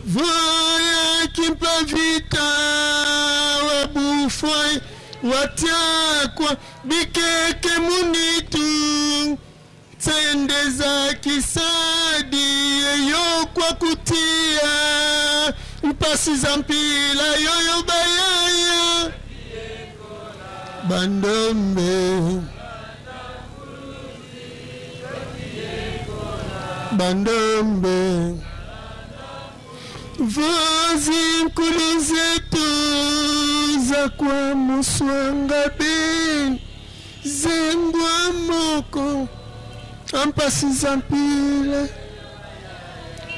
voya kimpa vita wabufwai watakwa bikeke munitu tsende za kisadi yo kwa kutia mpasi za mpila yoyo bayaya bandombe bandombe vazi nkulu zetu za kwa muswanga ben zengwa moko ampasi za mpila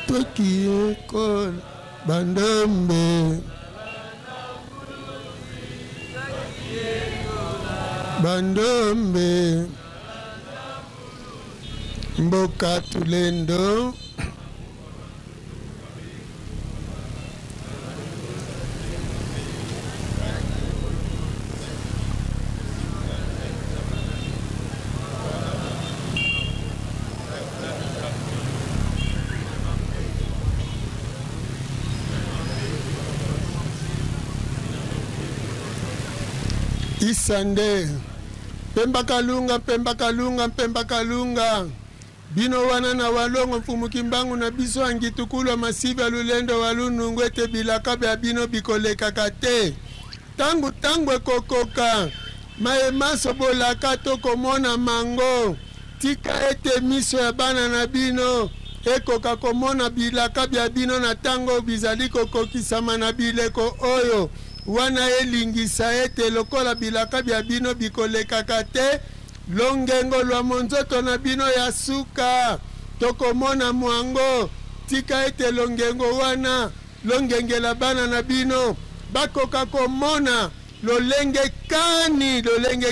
tokiekola bandombe bandombe mboka tulendo Isande pemba kalunga pemba kalunga pemba kalunga bino wana na walongo mfumu kimbangu na biso angitukulwa masiba lulendo walunungu ete bilaka bya bino bikoleka kate tangu ekokoka maemaso bolaka tokomona mango tika ete miso ya bana na bino ekoka komona bilaka bya bino na tango bizali kokokisama na bileko oyo wana elingisa ete lokola bilaka bya bino bikolekaka te longengo lwa monzoto na bino ya suka tokomona mwango tika ete longengo wana longengela bana na bino bakoka komona lolenge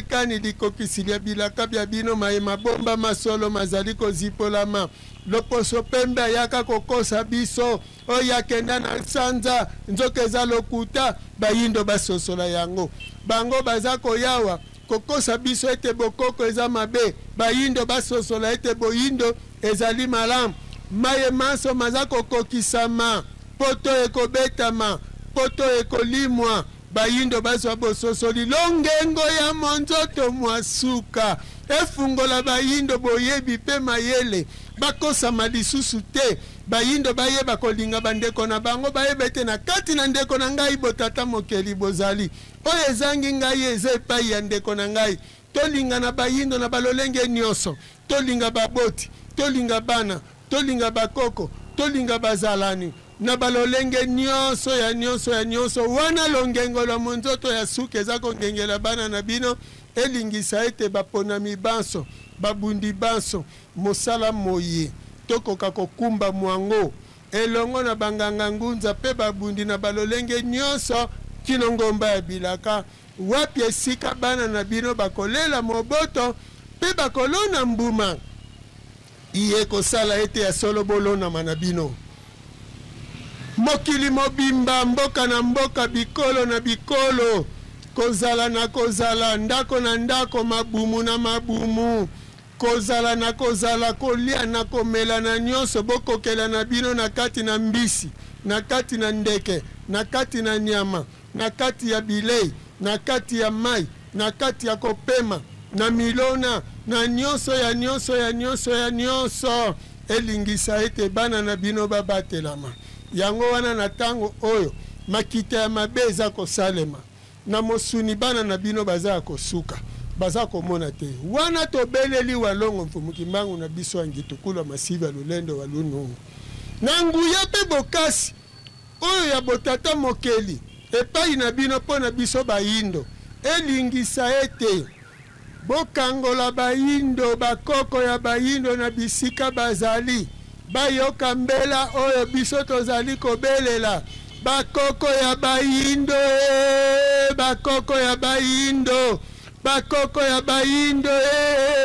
kani likokisilia bilaka bya bino mayema bomba masolo mazali kozipolama loposo pembe ayaka kokosa biso oyo akenda na sanza nzoka eza lokuta bayindo basosola yango bango baza koyawa kokosa biso ete bokoko eza mabe bayindo basosola ete boyindo ezali malamu maye maso maza kokokisama poto ekobetama poto ekolimwa bayindo bazwa bososoli longengo ya monzoto mwasuka efungola bayindo boyebi pe mayele bakosama lisusu te bayindo bayeba kolinga bandeko na bango bayeba ete na kati na ndeko na ngai botata mokeli bozali oyo ezangi ngai eza epai ya ndeko na ngai tolinga na bayindo na balolenge nyonso tolinga baboti tolinga bana tolinga bakoko tolinga bazalani na balolenge nyonso wana longengo la monzoto ya suka eza kongengela bana na bino elingisa ete baponami banso babundi banso mosala moye tokoka kokumba mwango elongo na banganga ngunza pe babundi na balolenge nyonso kino ngomba ya bilaka wapi esika bana na bino bakolela moboto pe bakolona mbuma iye kosala ete ya solo bolonama na bino mokili mobimba mboka na mboka bikolo na bikolo kozala na kozala ndako na ndako mabumu na mabumu kozala na kozala kolia na komela na nyonso bokokela na bino na kati na mbisi na kati na ndeke na kati na nyama na kati ya bilei na kati ya mai na kati ya kopema na milona na nyonso ya nyonso ya nyonso ya nyonso elingisa ete bana na bino babatelama yango wana na tango oyo makita ya mabe eza kosalema na mosuni bana na bino baza kosuka baza komona te wana tobeleli walongo mfumuki mbangu na biso angitukula masiva lulendo walunungu na nguya pe bokasi oyo ya botata mokeli epai na bino mpo na biso bayindo elingisa ete bokangola bayindo bakoko ya bayindo na bisika bazali bayoka mbela oyo biso tozali kobelela bakoko ya bayindo bakoko ya bayindo bakoko ya bayindo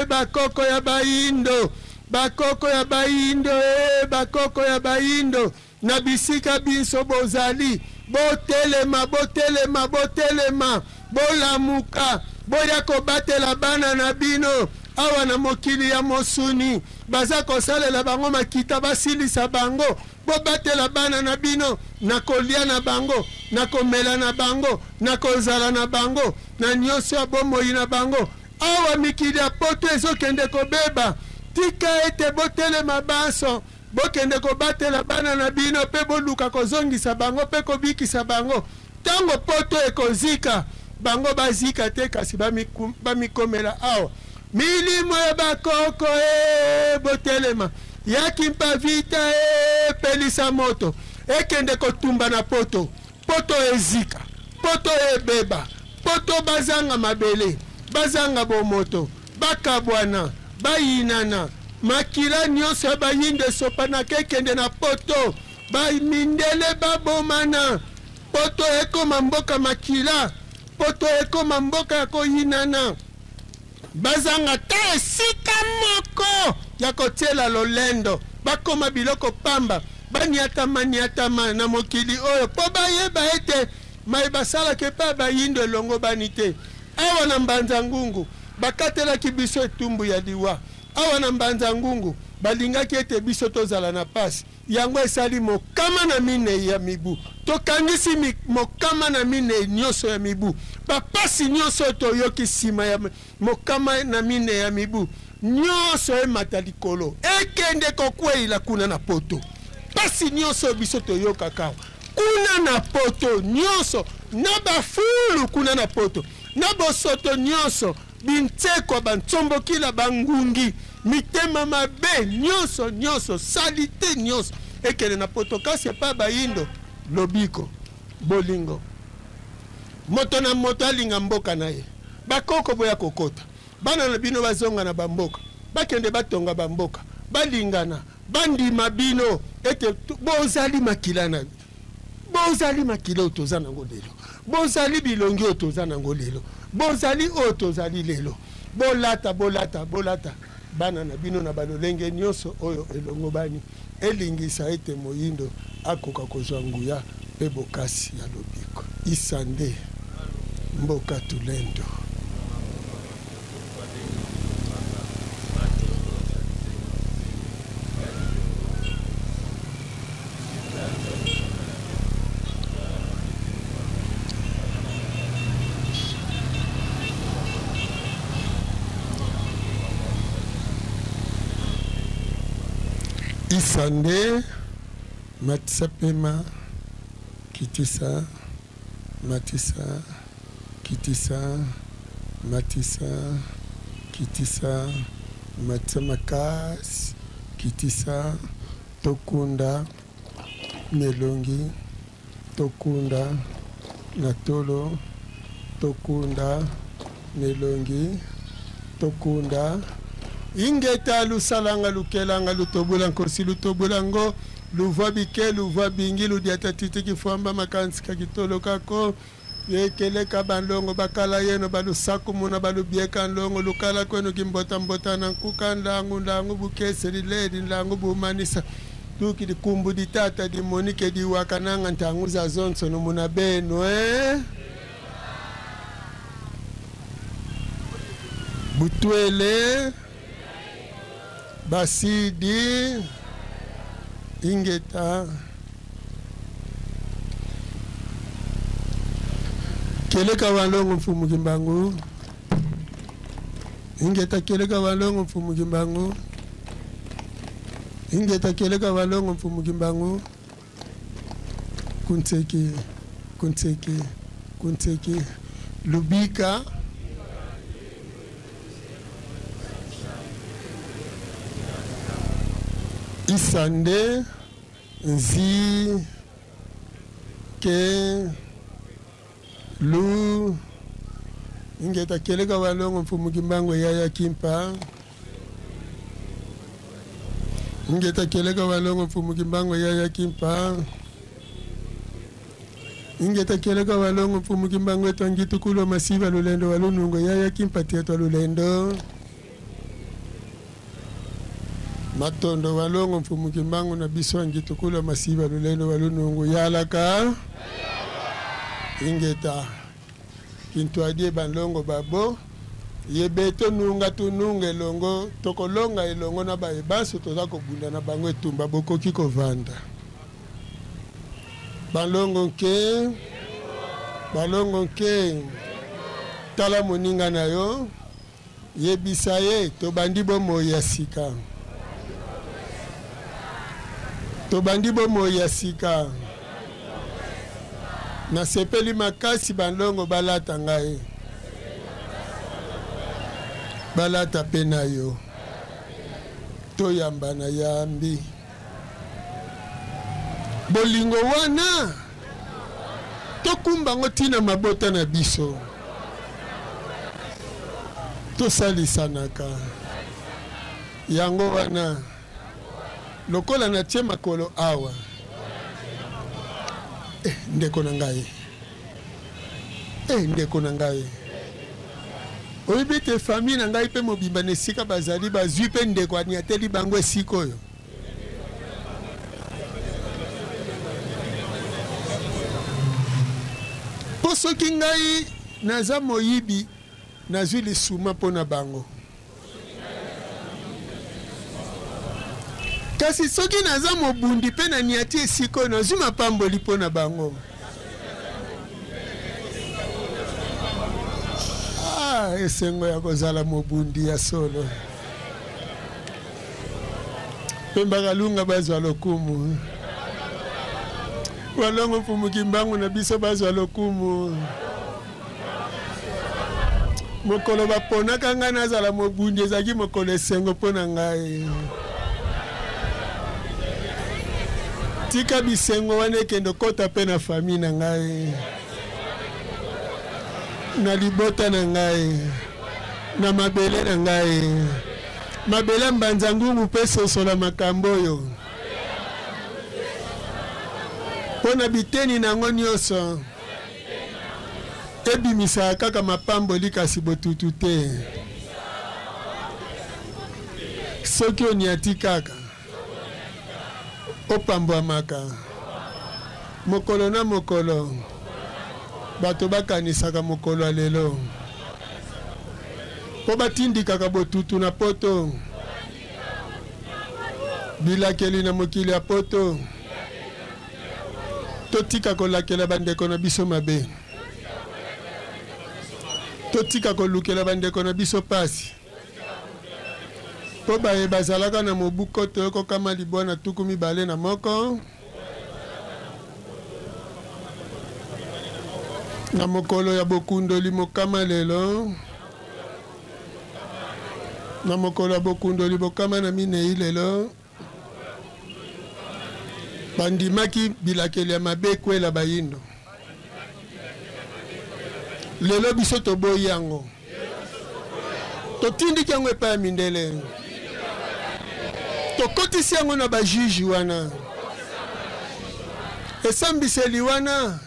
bakoko ya bayindo bakoko ya bayindo bakoko ya bayindo na bisika biso bozali botelema botelema botelema bolamuka boya kobatela bana na bino awa na mokili ya mosuni baza kosalela bango makita basilisa bango bobatela bana na bino na kolia na bango na komela na bango na kozala na bango na nyonso ya bomoi na bango awa mikili ya poto ezokende kobeba tika ete botelema baso bokende kobatela bana na bino pe boluka kozongisa bango pe kobikisa bango tango poto ekozika bango bazika te kasi bamikomela awa milimo ya bakoko botelema yaki mpa vita pelisa moto ekende kotumba na poto poto ezika poto ebeba poto bazanga mabele bazanga bomoto bakabwana bayinana makila nyonso ya bayinde sopana kekende na poto bamindele babomana poto ekoma mboka makila poto ekoma mboka ya koyinana bazanga te esika moko ya kotiela lolendo bakoma biloko pamba baniatama na mokili oyo po bayeba ete mai basalaki mpe bayindo elongo bani te awa na mbanza ngungu bakatelaki biso etumbu ya liwa awa na mbanza ngungu balingaki ete biso tozala na pasi yango esali mokama na mine ya mibu tokangisi mokama na mine nyonso ya mibu bapasi nyonso toyoki nsima ya mokama na mine ya mibu nyonso emata likolo ekende kokweila kuna na poto pasi nyonso biso toyokaka kuna na poto nyonso na bafulu kuna na poto na bosoto nyonso binteko bantsomboki bangungi mitema mabe nyonso salite nyonso ekele na poto kasi pa bayindo lobiko bolingo moto na moto alinga mboka na ye bakoko boya kokota bana na bino bazonga na bamboka bakende batonga bamboka balingana bandima bino ete bozali makila na bozali makila otoza nango lelo bozali bilongi otoza nango lelo bozali otozali lelo bolata bana na bino na balolenge nyonso oyo elongo bani elingisa ete moyindo akoka kozwa nguya pe bokasi ya lobiko isande mboka tulendo isande matisa pema kitisa matisa kitisa matisa kitisa matisa makasi kitisa tokunda melongi tokunda na tolo tokunda melongi tokunda ingeta lusalanga lukelanga lutobula nkosi lutobulango luvwa bike luvwa bingi ludiata titi kifwamba makansi kakitolo kako yekeleka bandongo bakala yeno balusaku muna balubieka ndongo lukala kwenu kimbota mbota na nkuka ndangu bukese liledi ndangu bumanisa duki di kumbu di tata di monike di wakananga ntangu za zonso no muna beno Butwele Basidi Ingeta Keleka walongo mfumu kimbangu Ingeta keleka walongo mfumu kimbangu Ingeta keleka walongo mfumu kimbangu Kunteki Lubika Isande Nzi Ke Lu Ingeta keleka walongo mfumu kimbangu yaya kimpa Ingeta keleka walongo mfumu kimbangu yaya kimpa Ingeta keleka walongo mfumu kimbangu etangitu kulo masiva lulendo walunungo yaya kimpa tietwa lulendo Matondo walongo mfumu kimbangu na biso angitu kulo masiva lulendo walunungo yalaka Ingeta Kintu adie bandongo babo Yebeto nunga tununge longo Tokolonga ilongo na baebaso toza kobunda na bango etumba boko kiko vanda Balongo nke Tala moninga na yo Yebisa ye Tobandi bomo ya sika Tobandi bomo ya sika Na sepeli makasi bandongo balata ngai Balata pena yo Toyamba na yambi Bolingo wana Tokumba ngotina mabota na biso Tosalisanaka Yango wana Lokola na tie makolo awa Ndeko na ngai Ndeko na ngai Oyebite famille na ngai pe mobimba nesika bazali bazwi pe ndeko aniateli bango esika oyo Po soki ngai naza moyibi nazwi lisuma mpona bango Kasi soki naza mobundi pe na niati esika oyo nazwi mapamboli mpona bango Esengo ya kozala mobundi ya solo Pemba kalunga bazwa lokumu Walongo mfumu kimbangu na biso bazwa lokumu Mokolo baponaka nga nazala mobundi ezaki mokolo esengo mpona ngai Tika bisengo wana ekendo kota pe na fami na ngai Na libota na ngai Na mabele na ngai Mabele mbanzangungu pe sosola makambo yo Pona biteni na ngo nyonso Ebimisa kaka mapamboli kasi botutu te Soki oniati kaka Opambwamaka Mokolo na mokolo Bato bakanisaka mokolo alelo Po batindikaka botutu na poto Bilakeli na mokili ya poto Totika kolakela bandeko na biso mabe Totika kolukela bandeko na biso pasi Po baye bazalaka na mobuko toyoko kama libwa na tuku mibale na moko Na mokolo ya bokundoli mokama lelo Na mokolo ya bokundoli bokama na minei lelo Bandimaki bilakeli ya mabe kwela bayindo Lelo biso toboyi yango Totindiki yango epai ya mindele Tokotisi yango na bajuji wana Esambiseli wana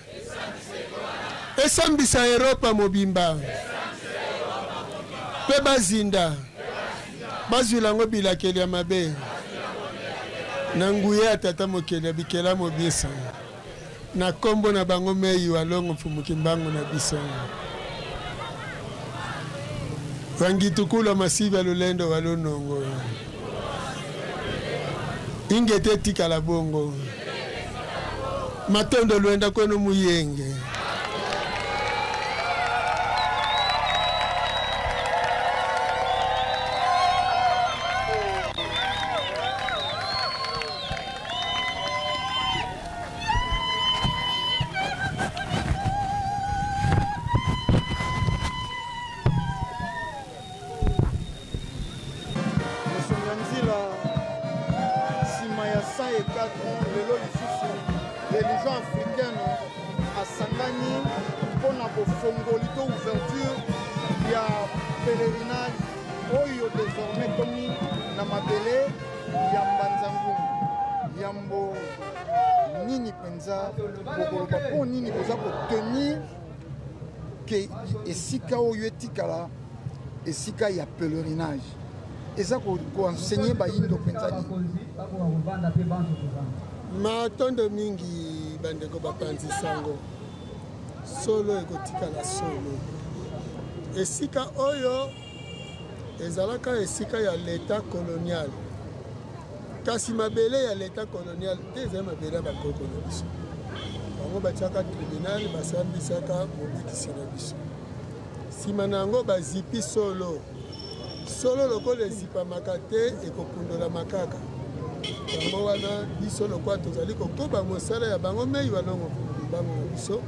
esambisa Europa mobimba pe bazinda bazwilango bilakeli ya mabe na nguye ya tata mokeli bikela mobisa na kombo na bango meyi walongo mfumuki mbango na biso wangitukula masivi ya lulendo walonongo ingete tikala bongo matondo lwenda kwenu muyenge esika oyo etikala esika ya pèlerinage eza koenseigner bayindo penzani matondo mingi bandeko bapanzi sango solo ekotikala solo esika oyo ezalaka esika ya l'état colonial kasi mabele ya l'état colonial te eza mabele ya bakoko na biso bango batiaka tribunal basambisaka mobikisi na biso nsima na yango bazipi solo lokola ezipamaka te ekokundola makaka yango wana biso lokola tozali kokoba mosala ya bango mei walongo bango na biso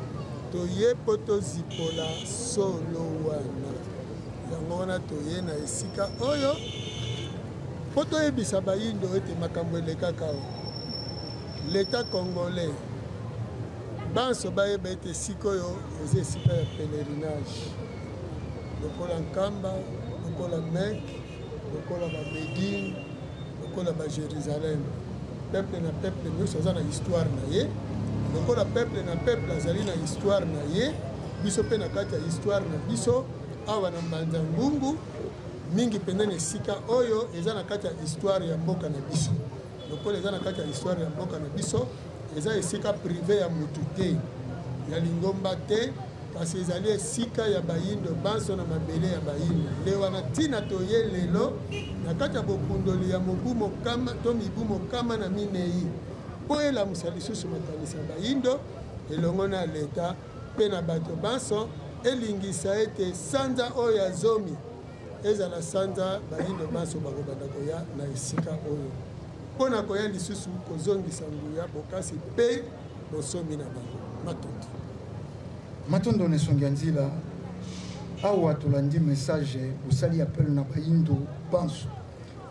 toye mpo tozipola solo wana yango wana toye na esika oyo mpo toyebisa bayindo ete makambo elekaka l'état congolais banso bayeba ete esika oyo eza esika ya pèlerinage lokola nkamba lokola mek lokola babedine lokola bajerusalem peuple na peuple nyonso aza na histoire na ye lokola peuple na peuple azali na histoire na ye biso mpe na kati ya histoire na biso awa na mbanza ngungu mingi pendene esika oyo eza na kati ya histoire ya mboka na biso lokola eza na kati ya histoire ya mboka na biso eza esika privé ya mutu te ya lingomba te kasi ezali esika ya bayindo banso na mabele ya bayindo nde wana ntina toye lelo na kati ya bokundoli ya mobu mokama to mibu mokama na minei mpo elamusa lisusu makanisi ya bayindo elongo na leta mpe na bato banso elingisa ete sanza oyo ya zomi ezala sanza bayindo banso bakobanda koya na esika oyo mpo na koya lisusu kozongisa nguya bokasi mpe bosomi na bango matondo matondo nesongi ya nzila awa tolandi message osali appel na bayindo banso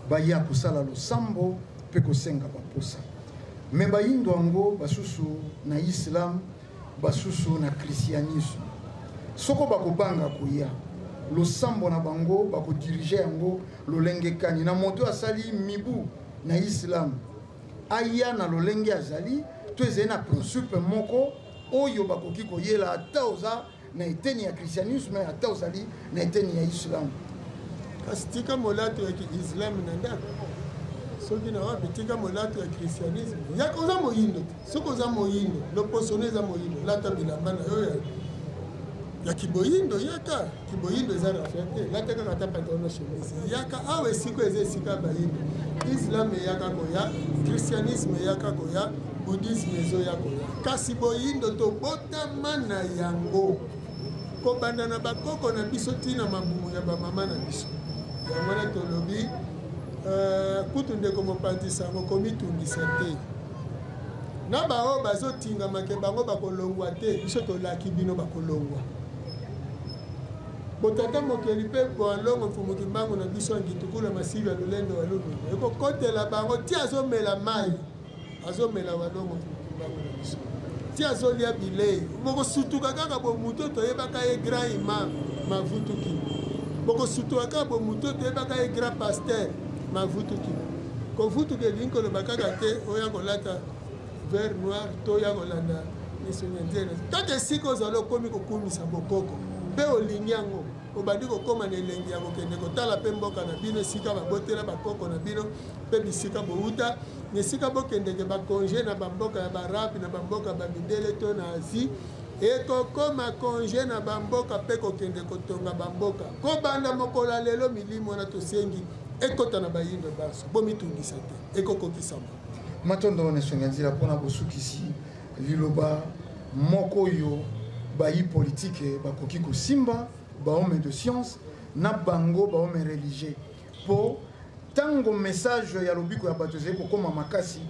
baya kosala losambo mpe kosenga baposa me bayindo yango basusu na islam basusu na christianisme soko bakobanga koya losambo na bango bakodirige yango lolenge kani na moto asali mibu na islam aya na lolenge azali to ezali na principe moko oyo bakoki koyela ata oza na eteni ya christianisme ata ozali na eteni ya islam kasi tika molato ya islam na ndako soki na wapi tika molato ya christianisme yaka oza moyindo te soki oza moyindo loposono eza moyindo lata bilamba na yo ya kiboyindo yaka kiboyindo eza rafia te lata kaka ata pantalon chemise yaka awa esika eza esika bayindo islam eyaka koya christianisme eyaka koya bouddhisme ezoya koya kasi boyindo tobotama na yango kobanda na bakoko na biso ntina mabumu ya bamama na biso yango wana tolobi kutu ndeko mopanzi sango komitungisa te na bao bazotingamake bango bakolongwa te biso tolaki bino bakolongwa botata mokeli mpe boalongo mfumuki mbango na biso angitukula masivi ya lolendo walungu ekokotela bango ti azomela mai azomela walongo mfumuki mbango na biso ti azolia bilei bokosutuka kaka bomuto toyebaka ye grand imam mavutuki bokosutuka kaka bomuto toyebaka ye grand pasteur mavutuki kovutuka elingi koloba kaka te oya kolata vert noir to oya kolanda kaka esika ozala okomi kokumisa bokoko mpe olingi yango obandi kokóma na elengi ya kokende kotala mpe mboka na bino esika babotela bakoko na bino mpe bisika bouta na esika bokendeke bakonge na bamboka ya barabi na bamboka bamidele to na asie ekokóma konge na bamboka mpe kokende kotonga bamboka kobanda mokolo lelo milimo wana tosengi ekota na bayindo baso bomitungisa te ekokokisama matondo nesonga nzela mpona bosukisi liloba moko yo bayi politique bakoki kosimba bahomme de science na bango bahomme religieux po tango message ya lobiko ya bato ezali kokóma makasi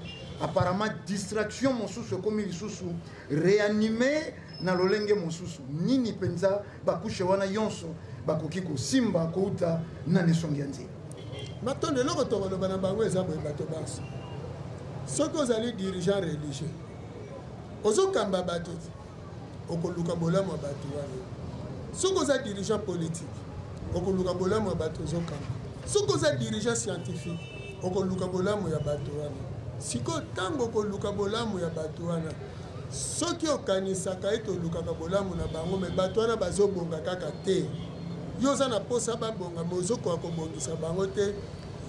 apparemment distraction mosusu ekomi lisusu réanime na lolenge mosusu nini mpenza bakushe wana yonso bakoki kosimba kouta na nesongi ya nzela matondo eloko tokoloba na bango eza boye bato baso soki ozali dirigeant religieux ozokamba bato te okoluka bolamu ya bato wana soki oza dirigeant politique okoluka bolamu ya bato ozokamba soki oza dirigeant scientifique okoluka bolamu ya bato wana sikoyo ntango okoluka bolamu ya bato wana soki okanisaka ete olukaka bolamu na bango me bato wana bazobonga kaka te yo oza na posa babonga me ozokoka kobongisa bango te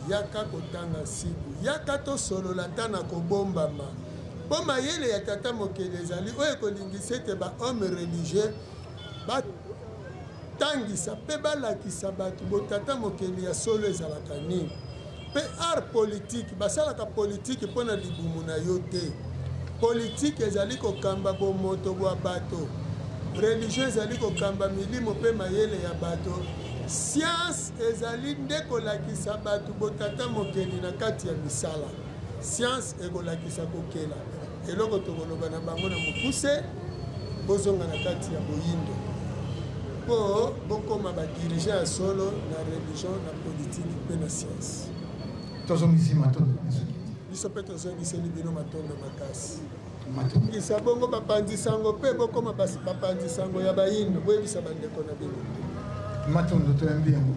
yaka kotanga siku yaka tosolola ta na kobombama mpo mayele ya tata mokili ezali oyo ekolingisa ete bahomme religieux batangisa mpe balakisa bato botata mokili ya solo ezalaka nini mpe art politique basalaka politike mpo na libumu na yo te politike ezali kokamba bomoto bwa bato religieux ezali kokamba milimo mpe mayele ya bato science ezali nde kolakisa bato botata mokili na kati ya misala science ekolakisa kokela eloko tokoloba na bango na mokuse bozonga na kati ya boyindo mpo bokóma badirige ya solo na religion na politike mpe na science tozongisi matondo biso mpe tozongiseli bino matondo makasi ngisa bongo bapanzisango mpe bokóma bapanzisango ya bayindo boyebisa bandeko na bino matondo toyambi yango